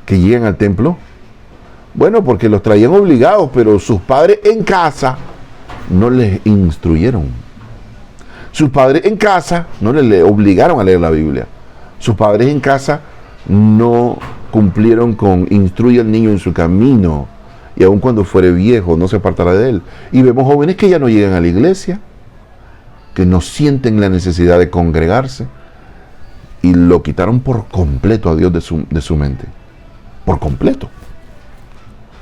que llegan al templo? Bueno, porque los traían obligados, pero sus padres en casa no les instruyeron. Sus padres en casa no les obligaron a leer la Biblia. Sus padres en casa no cumplieron con instruye al niño en su camino, y aun cuando fuere viejo no se apartará de él. Y vemos jóvenes que ya no llegan a la iglesia, que no sienten la necesidad de congregarse, y lo quitaron por completo a Dios de su mente. Por completo.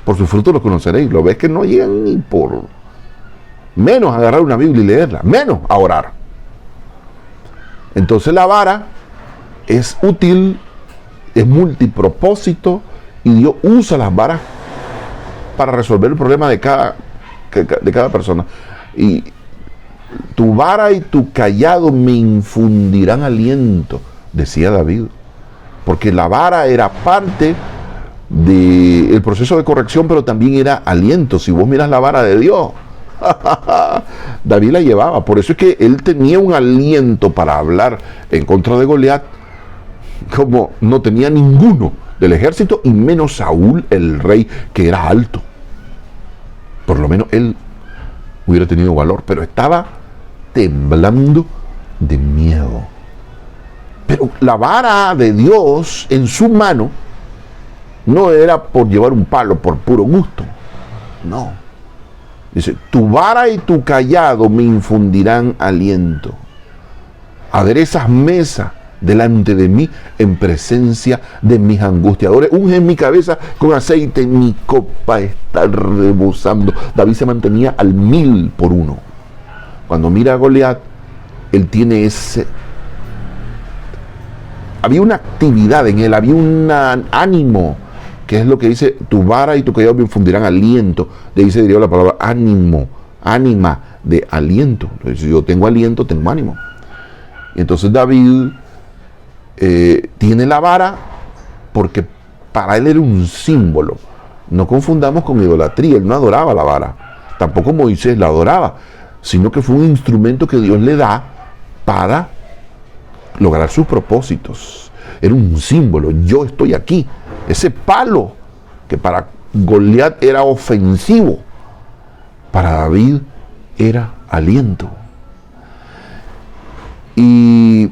Por sus frutos los conoceréis. Lo ves que no llegan ni por menos a agarrar una Biblia y leerla, menos a orar. Entonces la vara es útil, es multipropósito, y Dios usa las varas para resolver el problema de cada persona. Y tu vara y tu cayado me infundirán aliento, decía David, porque la vara era parte del proceso de corrección, pero también era aliento. Si vos miras la vara de Dios, David la llevaba. Por eso es que él tenía un aliento para hablar en contra de Goliat como no tenía ninguno del ejército, y menos Saúl, el rey, que era alto. Por lo menos él hubiera tenido valor, pero estaba temblando de miedo. Pero la vara de Dios en su mano no era por llevar un palo, por puro gusto. No. Dice, tu vara y tu cayado me infundirán aliento. Aderezas mesa delante de mí en presencia de mis angustiadores. Unge mi cabeza con aceite, mi copa está rebosando. David se mantenía al 1000 por 1. Cuando mira a Goliat, él tiene había una actividad en él, había un ánimo, que es lo que dice, tu vara y tu cayado me infundirán aliento. De ahí se diría la palabra ánimo, ánima, de aliento. Entonces, si yo tengo aliento, tengo ánimo. Y entonces David tiene la vara porque para él era un símbolo. No confundamos con idolatría, él no adoraba la vara, tampoco Moisés la adoraba, sino que fue un instrumento que Dios le da para lograr sus propósitos. Era un símbolo, yo estoy aquí. Ese palo que para Goliat era ofensivo, para David era aliento. Y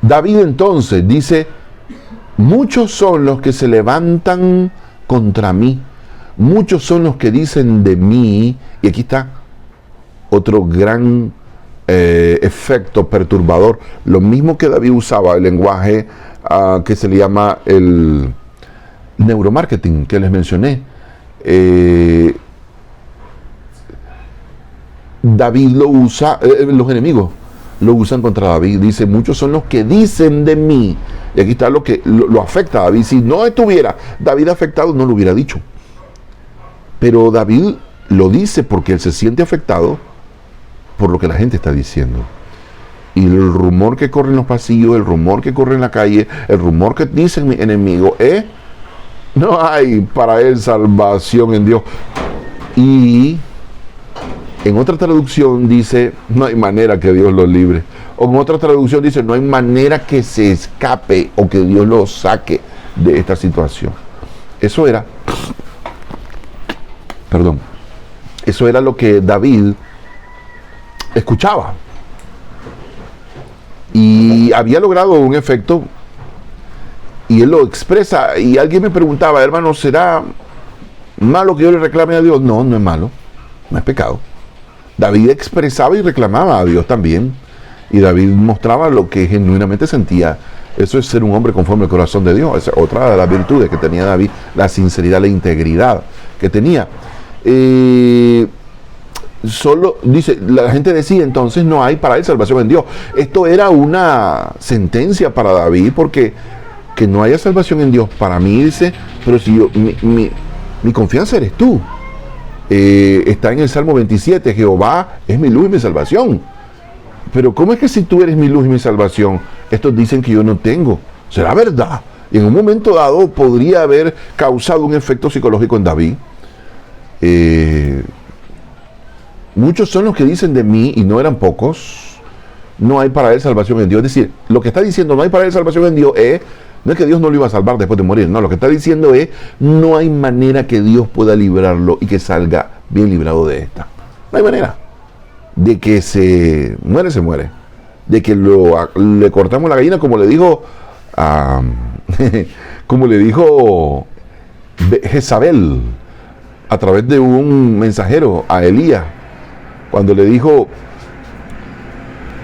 David entonces dice, muchos son los que se levantan contra mí, muchos son los que dicen de mí, y aquí está otro gran efecto perturbador, lo mismo que David usaba, el lenguaje que se le llama el neuromarketing, que les mencioné. David lo usa, los enemigos lo usan contra David. Dice, muchos son los que dicen de mí. Y aquí está lo que lo afecta a David. Si no estuviera David afectado, no lo hubiera dicho. Pero David lo dice porque él se siente afectado por lo que la gente está diciendo. Y el rumor que corre en los pasillos, el rumor que corre en la calle, el rumor que dice mi enemigo es, no hay para él salvación en Dios. Y en otra traducción dice, no hay manera que Dios lo libre. O en otra traducción dice, no hay manera que se escape o que Dios lo saque de esta situación. Eso era lo que David escuchaba. Y había logrado un efecto, y él lo expresa. Y alguien me preguntaba, hermano, ¿será malo que yo le reclame a Dios? No, no es malo, no es pecado. David expresaba y reclamaba a Dios también. Y David mostraba lo que genuinamente sentía. Eso es ser un hombre conforme al corazón de Dios. Esa es otra de las virtudes que tenía David, la sinceridad, la integridad que tenía. Solo, dice, la gente decía entonces, no hay para él salvación en Dios. Esto era una sentencia para David, porque que no haya salvación en Dios, para mí, dice, pero si yo, mi confianza eres tú. Está en el Salmo 27, Jehová es mi luz y mi salvación. Pero ¿cómo es que si tú eres mi luz y mi salvación, estos dicen que yo no tengo? ¿Será verdad? Y en un momento dado podría haber causado un efecto psicológico en David. Muchos son los que dicen de mí, y no eran pocos, no hay para él salvación en Dios. Es decir, lo que está diciendo no hay para él salvación en Dios no es que Dios no lo iba a salvar después de morir, no, lo que está diciendo es, no hay manera que Dios pueda librarlo y que salga bien librado de esta. No hay manera. De que se muere. De que le cortamos la gallina, como le dijo Jezabel a través de un mensajero a Elías, cuando le dijo,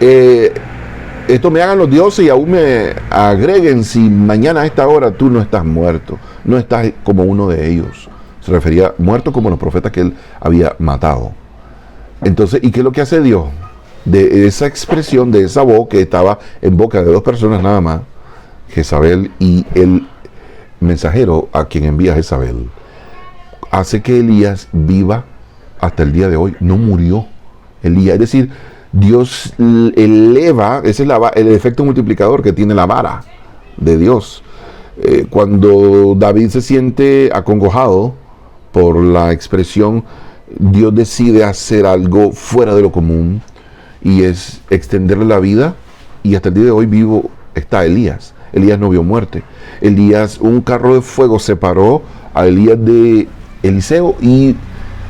esto me hagan los dioses y aún me agreguen si mañana a esta hora tú no estás muerto, no estás como uno de ellos. Se refería muerto como los profetas que él había matado. Entonces, ¿y qué es lo que hace Dios? De esa expresión, de esa voz que estaba en boca de dos personas nada más, Jezabel y el mensajero a quien envía Jezabel, hace que Elías viva hasta el día de hoy. No murió Elías. Es decir, Dios eleva, ese es el efecto multiplicador que tiene la vara de Dios. Cuando David se siente acongojado por la expresión, Dios decide hacer algo fuera de lo común, y es extenderle la vida, y hasta el día de hoy vivo está Elías. Elías no vio muerte. Elías, un carro de fuego separó a Elías de Eliseo, y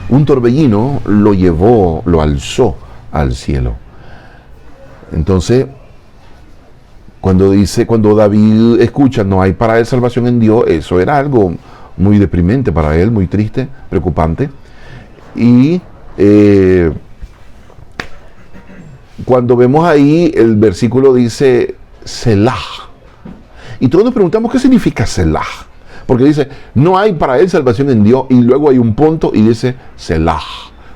un torbellino lo alzó al cielo. Entonces, cuando David escucha, no hay para él salvación en Dios, eso era algo muy deprimente para él, muy triste, preocupante. Y cuando vemos ahí, el versículo dice Selah. Y todos nos preguntamos qué significa Selah. Porque dice, no hay para él salvación en Dios, y luego hay un punto y dice Selah.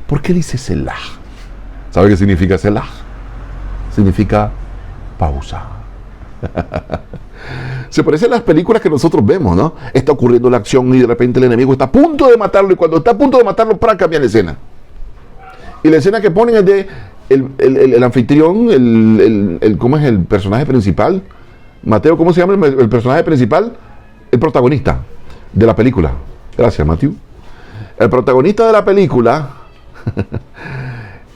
¿Por qué dice Selah? ¿Sabe qué significa Selah? Significa pausa. Se parece a las películas que nosotros vemos, ¿no? Está ocurriendo la acción y de repente el enemigo está a punto de matarlo, y cuando está a punto de matarlo, para cambiar la escena. Y la escena que ponen es de el anfitrión, ¿cómo es el personaje principal? Mateo, ¿cómo se llama el personaje principal? El protagonista de la película. Gracias, Matthew. El protagonista de la película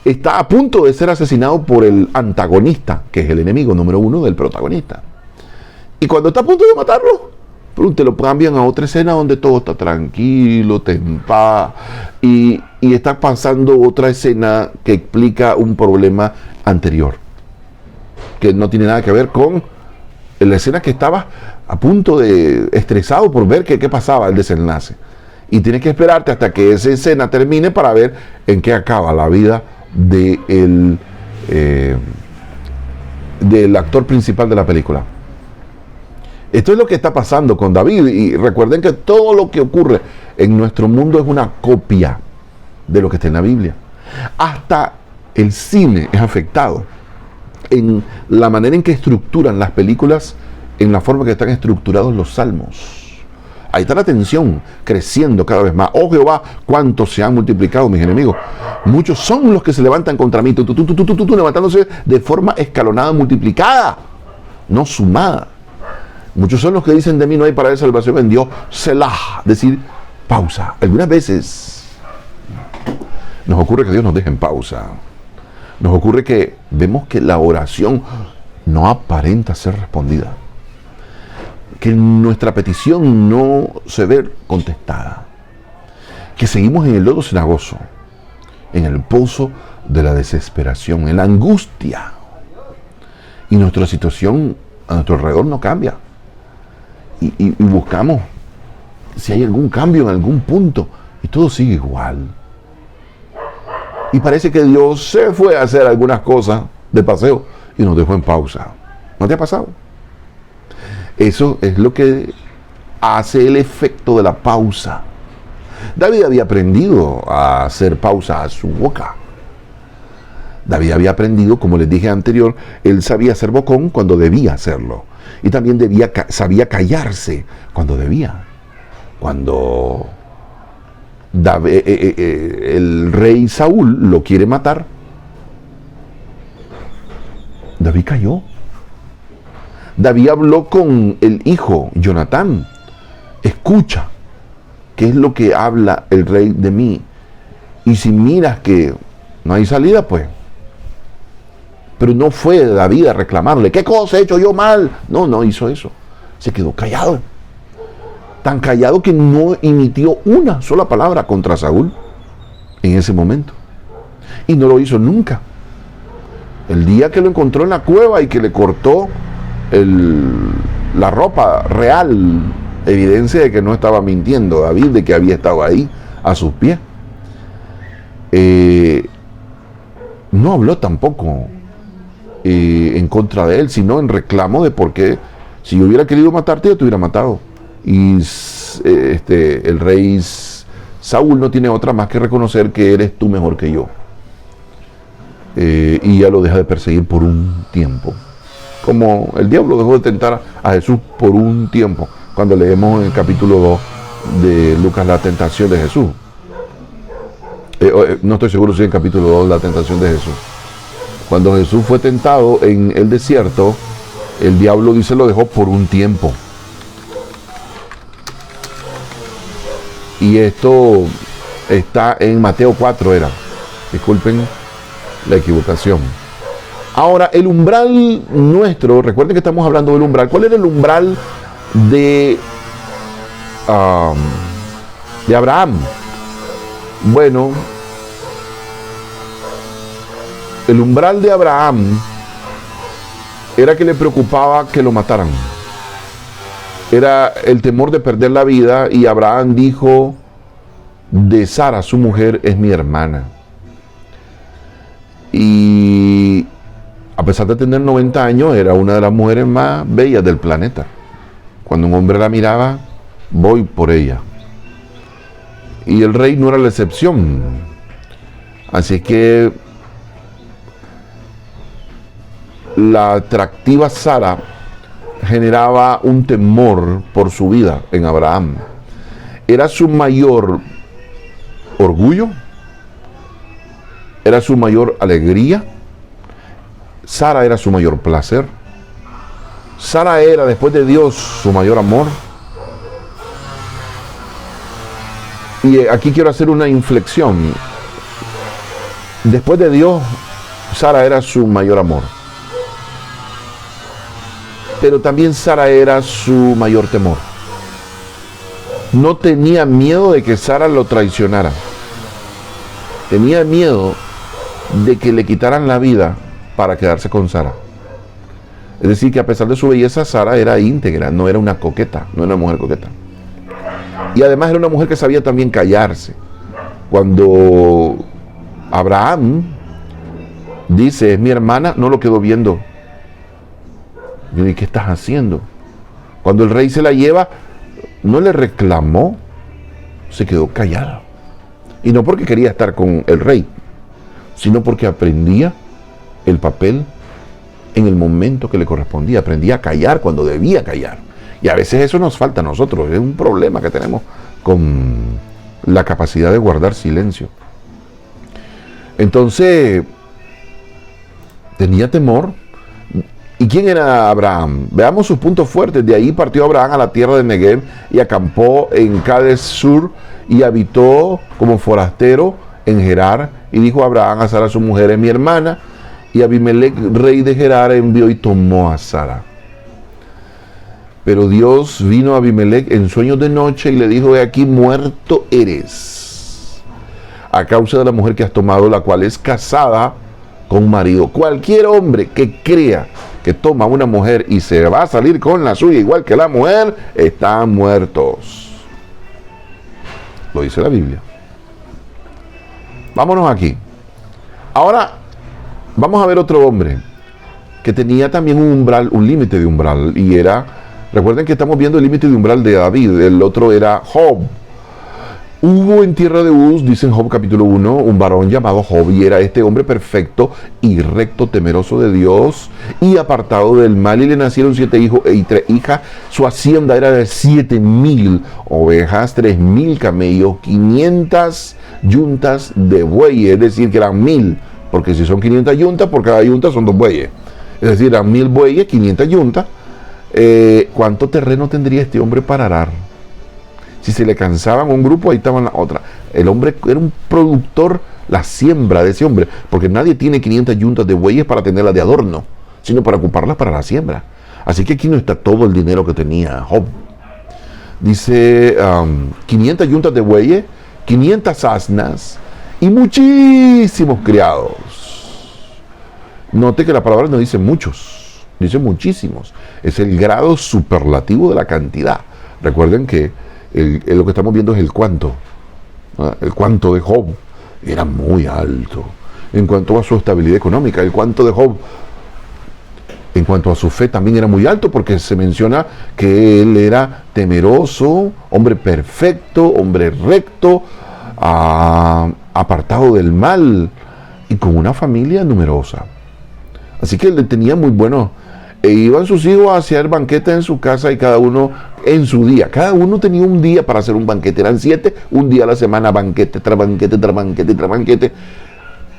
está a punto de ser asesinado por el antagonista, que es el enemigo número uno del protagonista. Y cuando está a punto de matarlo, te lo cambian a otra escena donde todo está tranquilo, en paz, y está pasando otra escena que explica un problema anterior, que no tiene nada que ver con la escena que estaba a punto de estresado por ver qué pasaba el desenlace. Y tienes que esperarte hasta que esa escena termine para ver en qué acaba la vida del actor principal de la película. Esto es lo que está pasando con David, y recuerden que todo lo que ocurre en nuestro mundo es una copia de lo que está en la Biblia. Hasta el cine es afectado en la manera en que estructuran las películas, en la forma que están estructurados los salmos. Ahí está la tensión, creciendo cada vez más. Oh Jehová, cuántos se han multiplicado mis enemigos. Muchos son los que se levantan contra mí, levantándose de forma escalonada, multiplicada, no sumada. Muchos son los que dicen de mí no hay para él salvación en Dios. Selah, decir pausa. Algunas veces nos ocurre que Dios nos deja en pausa. Nos ocurre que vemos que la oración no aparenta ser respondida, que nuestra petición no se ve contestada, que seguimos en el lodo cenagoso, en el pozo de la desesperación, en la angustia, y nuestra situación a nuestro alrededor no cambia, y buscamos si hay algún cambio en algún punto, y todo sigue igual. Y parece que Dios se fue a hacer algunas cosas de paseo y nos dejó en pausa. ¿No te ha pasado? Eso es lo que hace el efecto de la pausa. David había aprendido a hacer pausa a su boca. David había aprendido, como les dije anterior, él sabía ser bocón cuando debía hacerlo. Y también sabía callarse cuando debía. Cuando el rey Saúl lo quiere matar, David cayó. David habló con el hijo Jonatán. Escucha, ¿qué es lo que habla el rey de mí? Y si miras que no hay salida, pues. Pero no fue David a reclamarle, ¿qué cosa he hecho yo mal? No hizo eso. Se quedó callado. Tan callado que no emitió una sola palabra contra Saúl en ese momento. Y no lo hizo nunca. El día que lo encontró en la cueva y que le cortó la ropa real, evidencia de que no estaba mintiendo David, de que había estado ahí a sus pies. No habló tampoco en contra de él, sino en reclamo de por qué, si yo hubiera querido matarte, yo te hubiera matado. Y el rey Saúl no tiene otra más que reconocer que eres tú mejor que yo. Y ya lo deja de perseguir por un tiempo. Como el diablo dejó de tentar a Jesús por un tiempo, cuando leemos en el capítulo 2 de Lucas la tentación de Jesús. No estoy seguro si en el capítulo 2 la tentación de Jesús. Cuando Jesús fue tentado en el desierto, el diablo dice lo dejó por un tiempo. Y esto está en Mateo 4, disculpen la equivocación. Ahora, el umbral nuestro, recuerden que estamos hablando del umbral. ¿Cuál era el umbral de Abraham? Bueno, el umbral de Abraham era que le preocupaba que lo mataran. Era el temor de perder la vida, y Abraham dijo de Sara, su mujer, es mi hermana. Y a pesar de tener 90 años, era una de las mujeres más bellas del planeta. Cuando un hombre la miraba, voy por ella. Y el rey no era la excepción. Así que la atractiva Sara generaba un temor por su vida en Abraham. Era su mayor orgullo, era su mayor alegría. Sara era su mayor placer. Sara era, después de Dios, su mayor amor. Y aquí quiero hacer una inflexión. Después de Dios, Sara era su mayor amor. Pero también Sara era su mayor temor. No tenía miedo de que Sara lo traicionara. Tenía miedo de que le quitaran la vida para quedarse con Sara. Es decir, que a pesar de su belleza, Sara era íntegra, no era una coqueta, no era una mujer coqueta. Y además era una mujer que sabía también callarse. Cuando Abraham dice, es mi hermana, no lo quedó viendo. Yo dije, ¿qué estás haciendo? Cuando el rey se la lleva, no le reclamó, se quedó callada. Y no porque quería estar con el rey, sino porque aprendía el papel en el momento que le correspondía. Aprendía a callar cuando debía callar. Y a veces eso nos falta a nosotros, es un problema que tenemos con la capacidad de guardar silencio. Entonces, tenía temor. ¿Y quién era Abraham? Veamos sus puntos fuertes. De ahí partió Abraham a la tierra de Negev y acampó en Cades Sur y habitó como forastero en Gerar. Y dijo Abraham a Sara su mujer: es mi hermana. Y Abimelech, rey de Gerar, envió y tomó a Sara. Pero Dios vino a Abimelech en sueños de noche y le dijo: he aquí, muerto eres, a causa de la mujer que has tomado, la cual es casada con marido. Cualquier hombre que crea que toma una mujer y se va a salir con la suya igual que la mujer, están muertos. Lo dice la Biblia. Vámonos aquí. Ahora vamos a ver otro hombre que tenía también un umbral, un límite de umbral, y era, recuerden que estamos viendo el límite de umbral de David, el otro era Job. Hubo en tierra de Uz, dice en Job capítulo 1, un varón llamado Job, y era este hombre perfecto y recto, temeroso de Dios y apartado del mal, y le nacieron 7 hijos y 3 hijas. Su hacienda era de 7,000 ovejas, 3,000 camellos, 500 yuntas de bueyes, es decir, que eran 1,000, porque si son 500 yuntas, por cada yunta son 2 bueyes, es decir, eran 1,000 bueyes, 500 yuntas. ¿Cuánto terreno tendría este hombre para arar? Si se le cansaban un grupo, ahí estaban la otra. El hombre era un productor, la siembra de ese hombre, porque nadie tiene 500 yuntas de bueyes para tenerlas de adorno, sino para ocuparlas para la siembra. Así que aquí no está todo el dinero que tenía Job. Dice 500 yuntas de bueyes, 500 asnas y muchísimos criados. Note que la palabra no dice muchos, dice muchísimos. Es el grado superlativo de la cantidad. Recuerden que lo que estamos viendo es el cuánto. El cuánto de Job era muy alto. En cuanto a su estabilidad económica, el cuánto de Job, en cuanto a su fe, también era muy alto, porque se menciona que él era temeroso, hombre perfecto, hombre recto, apartado del mal y con una familia numerosa. Así que él tenía muy buenos. E iban sus hijos a hacer banquetes en su casa, y cada uno en su día. Cada uno tenía un día para hacer un banquete. Eran 7, un día a la semana, banquete tras banquete, tras banquete, tras banquete.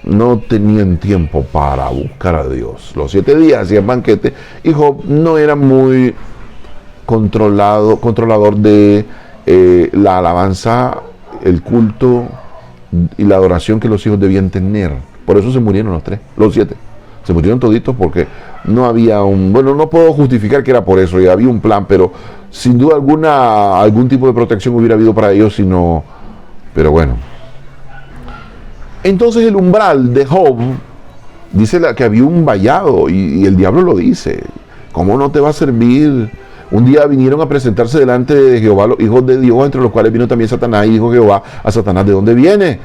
No tenían tiempo para buscar a Dios. Los 7 días hacían banquete, y Job no era muy controlador de la alabanza, el culto y la adoración que los hijos debían tener. Por eso se murieron los 7. Se murieron toditos porque no había no puedo justificar que era por eso, ya había un plan, pero sin duda alguna algún tipo de protección hubiera habido para ellos, pero bueno. Entonces el umbral de Job, dice que había un vallado, y el diablo lo dice. ¿Cómo no te va a servir? Un día vinieron a presentarse delante de Jehová los hijos de Dios, entre los cuales vino también Satanás, y dijo Jehová a Satanás: ¿de dónde viene?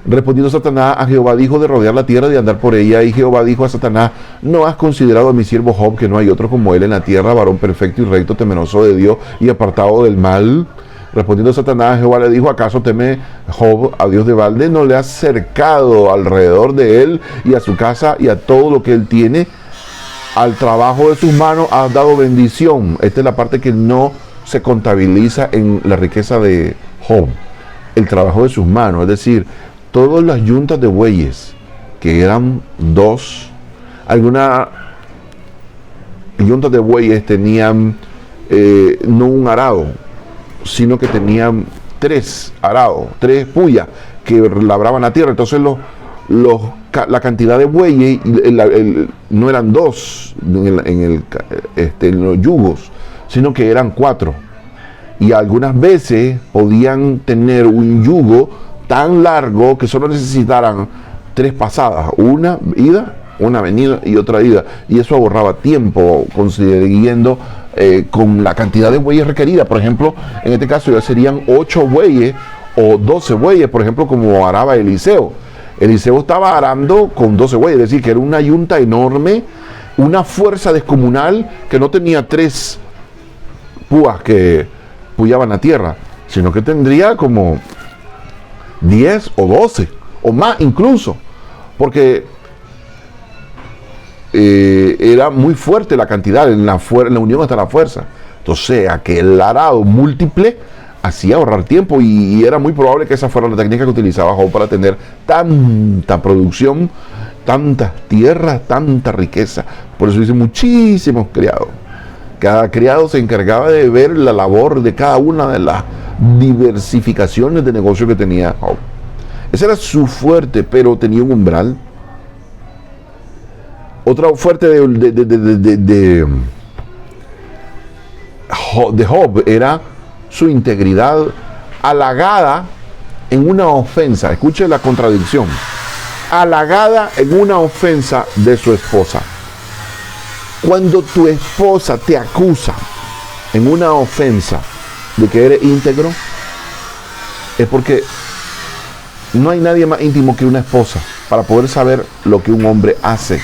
Respondiendo Satanás a Jehová, dijo: de rodear la tierra, de andar por ella. Y Jehová dijo a Satanás: ¿no has considerado a mi siervo Job, que no hay otro como él en la tierra, varón perfecto y recto, temeroso de Dios y apartado del mal? Respondiendo Satanás, Jehová le dijo: ¿acaso teme Job a Dios de balde? ¿No le has cercado alrededor de él y a su casa y a todo lo que él tiene? Al trabajo de sus manos has dado bendición. Esta es la parte que no se contabiliza en la riqueza de Job. El trabajo de sus manos, es decir, todas las yuntas de bueyes, que eran 2, algunas yuntas de bueyes tenían no un arado, sino que tenían 3 arados, 3 puyas que labraban la tierra. Entonces la cantidad de bueyes no eran 2 en los yugos, sino que eran 4. Y algunas veces podían tener un yugo tan largo que solo necesitaran 3 pasadas, una ida, una venida y otra ida, y eso ahorraba tiempo, consiguiendo con la cantidad de bueyes requerida. Por ejemplo, en este caso ya serían 8 bueyes o 12 bueyes, por ejemplo, como araba Eliseo. Eliseo estaba arando con 12 bueyes, es decir, que era una yunta enorme, una fuerza descomunal, que no tenía 3 púas que puyaban la tierra, sino que tendría como 10 o 12 o más incluso, porque era muy fuerte la cantidad. En la unión está la fuerza. Entonces, aquel arado múltiple hacía ahorrar tiempo y era muy probable que esa fuera la técnica que utilizaba Job para tener tanta producción, tantas tierras, tanta riqueza. Por eso dice muchísimos criados. Cada criado se encargaba de ver la labor de cada una de las diversificaciones de negocio que tenía Job. Ese era su fuerte, pero tenía un umbral. Otra fuerte de Job era su integridad halagada en una ofensa. Escuche la contradicción. Halagada en una ofensa de su esposa. Cuando tu esposa te acusa en una ofensa de que eres íntegro, es porque no hay nadie más íntimo que una esposa para poder saber lo que un hombre hace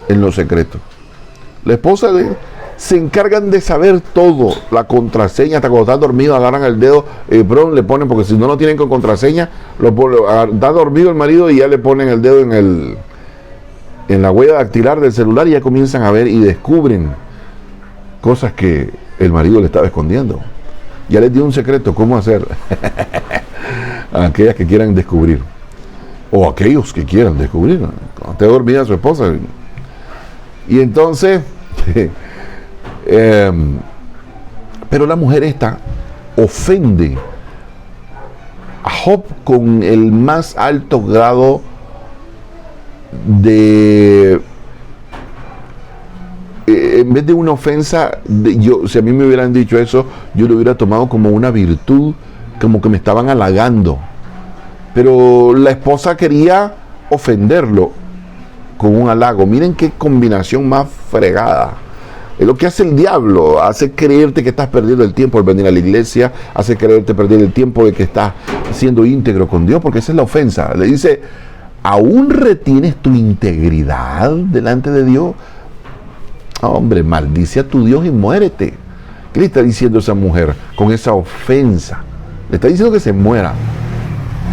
en lo secreto. La esposa se encargan de saber todo, la contraseña, hasta cuando están dormidos agarran el dedo, le ponen, porque si no lo tienen con contraseña, está dormido el marido y ya le ponen el dedo en la huella dactilar del celular y ya comienzan a ver y descubren cosas que el marido le estaba escondiendo. Ya les dio un secreto, cómo hacer a aquellas que quieran descubrir, o aquellos que quieran descubrir, cuando esté dormida su esposa. Y entonces pero la mujer esta ofende a Job con el más alto grado de, en vez de una ofensa, si a mí me hubieran dicho eso, yo lo hubiera tomado como una virtud, como que me estaban halagando. Pero la esposa quería ofenderlo con un halago. Miren qué combinación más fregada. Es lo que hace el diablo, hace creerte que estás perdiendo el tiempo al venir a la iglesia, hace creerte perder el tiempo de que estás siendo íntegro con Dios, porque esa es la ofensa. Le dice, ¿aún retienes tu integridad delante de Dios? Hombre, maldice a tu Dios y muérete. ¿Qué le está diciendo esa mujer con esa ofensa? Le está diciendo que se muera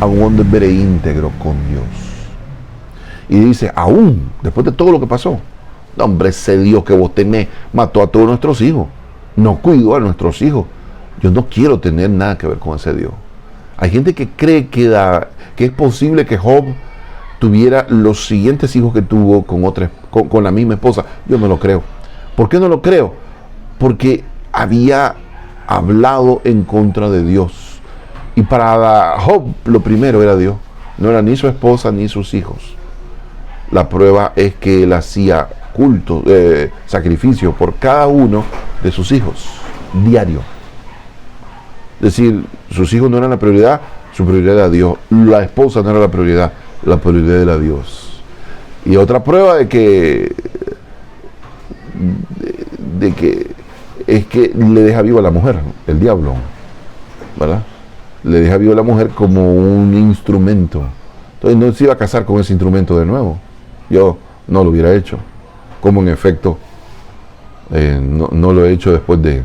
a un hombre íntegro con Dios. Y dice, aún, después de todo lo que pasó, no, hombre, ese Dios que vos tenés mató a todos nuestros hijos, no cuidó a nuestros hijos. Yo no quiero tener nada que ver con ese Dios. Hay gente que cree que es posible que Job tuviera los siguientes hijos que tuvo con la misma esposa. Yo no lo creo. ¿Por qué no lo creo? Porque había hablado en contra de Dios. Y para Job lo primero era Dios. No era ni su esposa ni sus hijos. La prueba es que él hacía culto, sacrificio por cada uno de sus hijos, diario. Es decir, sus hijos no eran la prioridad, su prioridad era Dios. La esposa no era la prioridad era Dios. Y otra prueba de que es que le deja viva a la mujer, el diablo, ¿verdad? Le deja viva a la mujer como un instrumento. Entonces no se iba a casar con ese instrumento de nuevo. Yo no lo hubiera hecho. Como en efecto no lo he hecho después de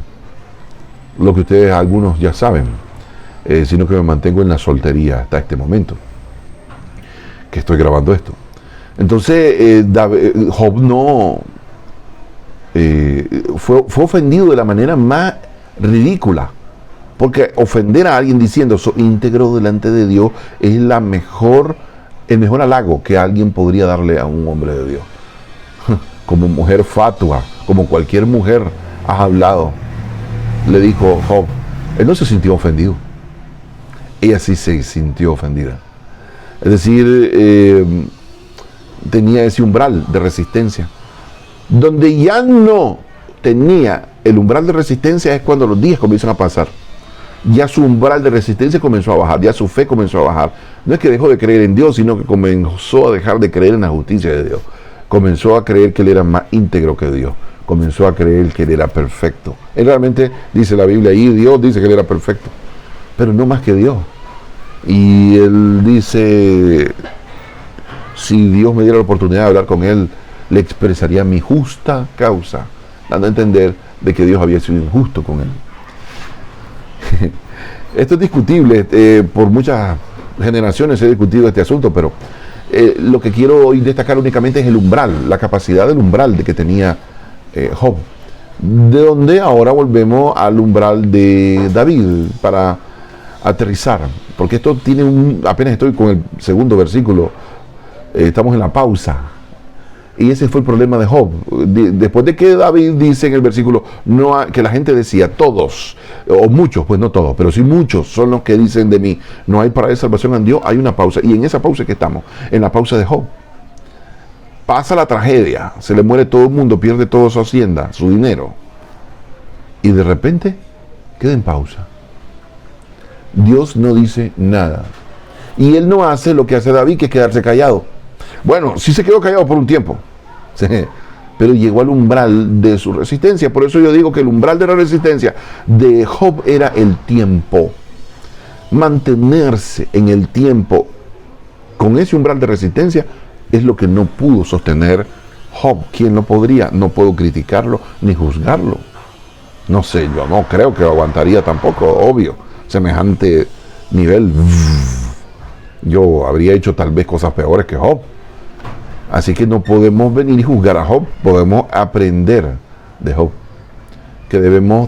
lo que ustedes algunos ya saben, sino que me mantengo en la soltería hasta este momento que estoy grabando esto. Entonces Job no fue ofendido de la manera más ridícula, porque ofender a alguien diciendo soy íntegro delante de Dios es el mejor halago que alguien podría darle a un hombre de Dios. Como mujer fatua, como cualquier mujer has hablado, le dijo Job. Él no se sintió ofendido, ella sí se sintió ofendida. Es decir, tenía ese umbral de resistencia. Donde ya no tenía el umbral de resistencia es cuando los días comienzan a pasar. Ya su umbral de resistencia comenzó a bajar, ya su fe comenzó a bajar. No es que dejó de creer en Dios, sino que comenzó a dejar de creer en la justicia de Dios. Comenzó a creer que él era más íntegro que Dios. Comenzó a creer que él era perfecto. Él realmente, dice la Biblia ahí, Dios dice que él era perfecto, pero no más que Dios. Y él dice, si Dios me diera la oportunidad de hablar con él, le expresaría mi justa causa, dando a entender de que Dios había sido injusto con él. Esto es discutible, por muchas generaciones he discutido este asunto, pero lo que quiero hoy destacar únicamente es el umbral, la capacidad del umbral de que tenía Job. De donde ahora volvemos al umbral de David para aterrizar, porque esto tiene apenas estoy con el segundo versículo, estamos en la pausa, y ese fue el problema de Job. Después de que David dice en el versículo que la gente decía, todos, o muchos, pues no todos, pero sí muchos son los que dicen de mí, no hay para él salvación en Dios, hay una pausa, y en esa pausa que estamos, en la pausa de Job. Pasa la tragedia, se le muere todo el mundo, pierde toda su hacienda, su dinero, y de repente queda en pausa. Dios no dice nada, y él no hace lo que hace David, que es quedarse callado. Bueno, sí se quedó callado por un tiempo, sí, pero llegó al umbral de su resistencia. Por eso yo digo que el umbral de la resistencia de Job era el tiempo. Mantenerse en el tiempo con ese umbral de resistencia es lo que no pudo sostener Job. ¿Quién lo podría? No puedo criticarlo ni juzgarlo. No sé, yo no creo que aguantaría tampoco, obvio, semejante nivel. Yo habría hecho tal vez cosas peores que Job. Así que no podemos venir y juzgar a Job, podemos aprender de Job, que debemos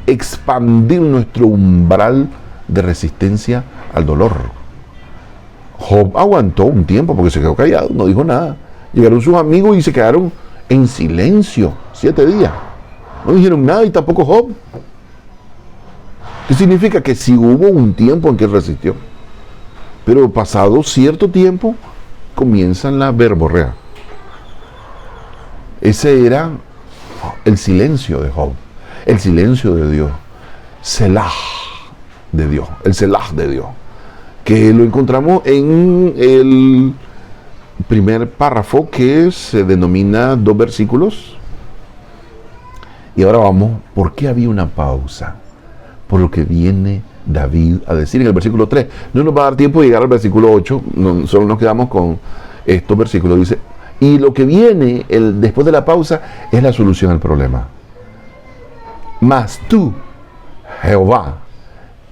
expandir nuestro umbral de resistencia al dolor. Job aguantó un tiempo porque se quedó callado, no dijo nada. Llegaron sus amigos y se quedaron en silencio 7 días. No dijeron nada, y tampoco Job. ¿Qué significa? Que sí hubo un tiempo en que resistió, pero pasado cierto tiempo comienzan la verborrea. Ese era el silencio de Job, el silencio de Dios, Selah de Dios, el Selah de Dios, que lo encontramos en el primer párrafo, que se denomina 2 versículos. Y ahora vamos, ¿por qué había una pausa? Por lo que viene David a decir en el versículo 3. No nos va a dar tiempo de llegar al versículo 8, solo nos quedamos con estos versículos. Dice, y lo que viene después de la pausa es la solución al problema. Mas tú, Jehová,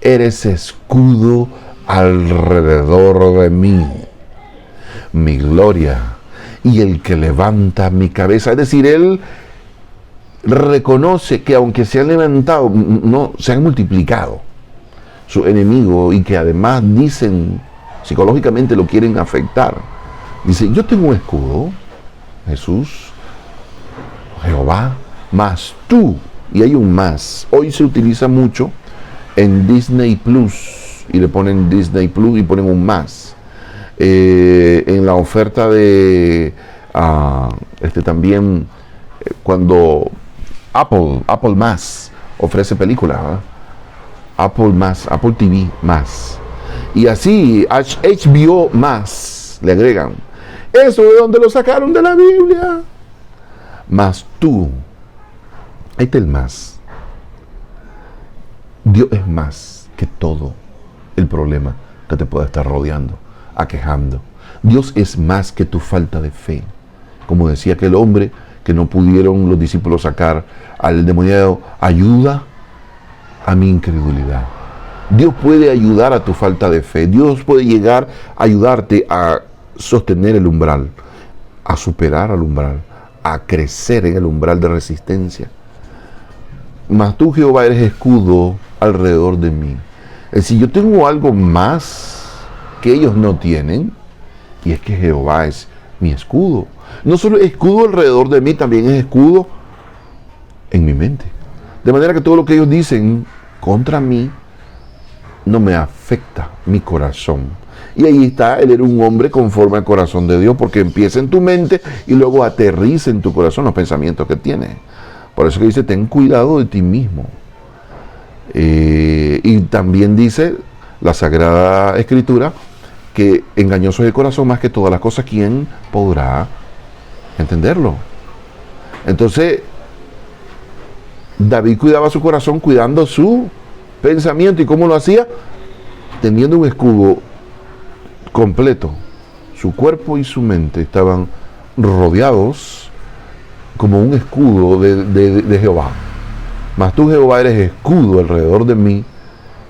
eres escudo alrededor de mí, mi gloria y el que levanta mi cabeza. Es decir, él reconoce que aunque se han levantado, no se han multiplicado sus enemigos, y que además dicen, psicológicamente lo quieren afectar. Dice, yo tengo un escudo, Jesús, Jehová, más tú, y hay un más. Hoy se utiliza mucho en Disney Plus, y le ponen Disney Plus y ponen un más. En la oferta de también cuando Apple más ofrece películas, ¿verdad? Apple más, Apple TV más, y así HBO más le agregan. Eso de donde lo sacaron de la Biblia. Más tú, ahí está el más. Dios es más que todo el problema que te pueda estar rodeando, aquejando. Dios es más que tu falta de fe. Como decía aquel hombre que no pudieron los discípulos sacar al demoniado, ayuda a mi incredulidad. Dios puede ayudar a tu falta de fe. Dios puede llegar a ayudarte a sostener el umbral, a superar el umbral, a crecer en el umbral de resistencia. Mas tú, Jehová, eres escudo alrededor de mí. Es decir, yo tengo algo más que ellos no tienen, y es que Jehová es mi escudo. No solo escudo alrededor de mí, también es escudo en mi mente. De manera que todo lo que ellos dicen contra mí no me afecta mi corazón. Y ahí está, él era un hombre conforme al corazón de Dios, porque empieza en tu mente y luego aterriza en tu corazón los pensamientos que tienes. Por eso que dice, ten cuidado de ti mismo. Y también dice la Sagrada Escritura que engañoso es el corazón más que todas las cosas, ¿quién podrá entenderlo? Entonces, David cuidaba su corazón cuidando su pensamiento. ¿Y cómo lo hacía? Teniendo un escudo completo. Su cuerpo y su mente estaban rodeados como un escudo de Jehová. Mas tú, Jehová, eres escudo alrededor de mí,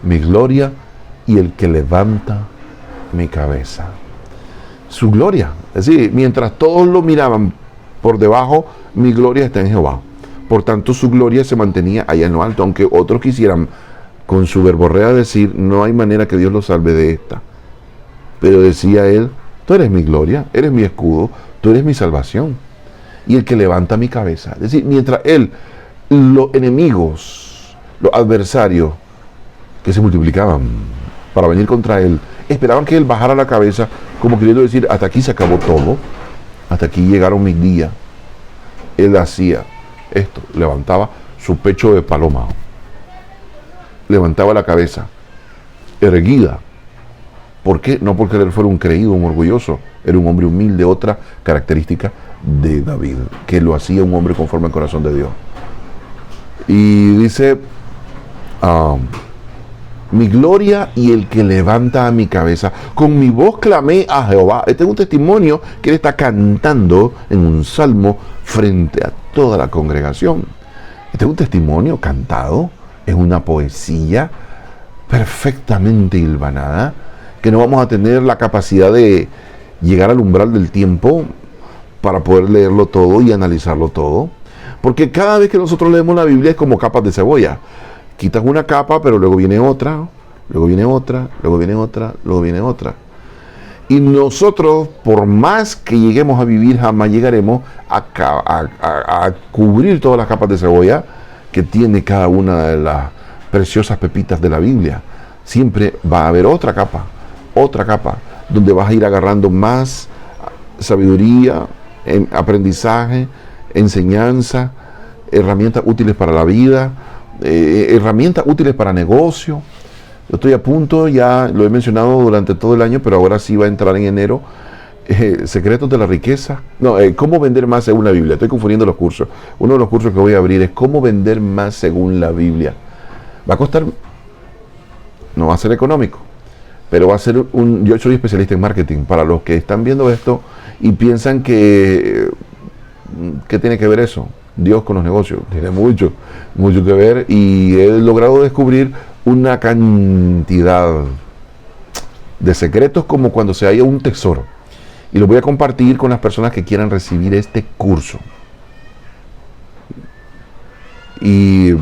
mi gloria y el que levanta mi cabeza. Su gloria. Es decir, mientras todos lo miraban por debajo, mi gloria está en Jehová. Por tanto, su gloria se mantenía allá en lo alto, aunque otros quisieran con su verborrea decir, no hay manera que Dios lo salve de esta. Pero decía él, tú eres mi gloria, eres mi escudo, tú eres mi salvación y el que levanta mi cabeza. Es decir, mientras él, los enemigos, los adversarios que se multiplicaban para venir contra él, esperaban que él bajara la cabeza, como queriendo decir, hasta aquí se acabó todo, hasta aquí llegaron mis días. Él hacía esto, levantaba su pecho de paloma, levantaba la cabeza, erguida. ¿Por qué? No porque él fuera un creído, un orgulloso, era un hombre humilde, otra característica de David, que lo hacía un hombre conforme al corazón de Dios. Y dice, mi gloria y el que levanta a mi cabeza, con mi voz clamé a Jehová. Este es un testimonio que él está cantando en un salmo frente a toda la congregación. Este es un testimonio cantado, es una poesía perfectamente hilvanada, que no vamos a tener la capacidad de llegar al umbral del tiempo para poder leerlo todo y analizarlo todo, porque cada vez que nosotros leemos la Biblia es como capas de cebolla. Quitas una capa, pero luego viene otra, luego viene otra, luego viene otra, luego viene otra. Y nosotros, por más que lleguemos a vivir, jamás llegaremos a cubrir todas las capas de cebolla que tiene cada una de las preciosas pepitas de la Biblia. Siempre va a haber otra capa, donde vas a ir agarrando más sabiduría, aprendizaje, enseñanza, herramientas útiles para la vida, herramientas útiles para negocio. Yo estoy a punto, ya lo he mencionado durante todo el año, pero ahora sí va a entrar en enero, secretos de la riqueza. No, cómo vender más según la Biblia. Estoy confundiendo los cursos. Uno de los cursos que voy a abrir es cómo vender más según la Biblia. Va a costar, no va a ser económico, pero va a ser yo soy especialista en marketing. Para los que están viendo esto y piensan que ¿qué tiene que ver eso? Dios con los negocios. Tiene mucho que ver, y he logrado descubrir una cantidad de secretos como cuando se halla un tesoro. Y lo voy a compartir con las personas que quieran recibir este curso. Y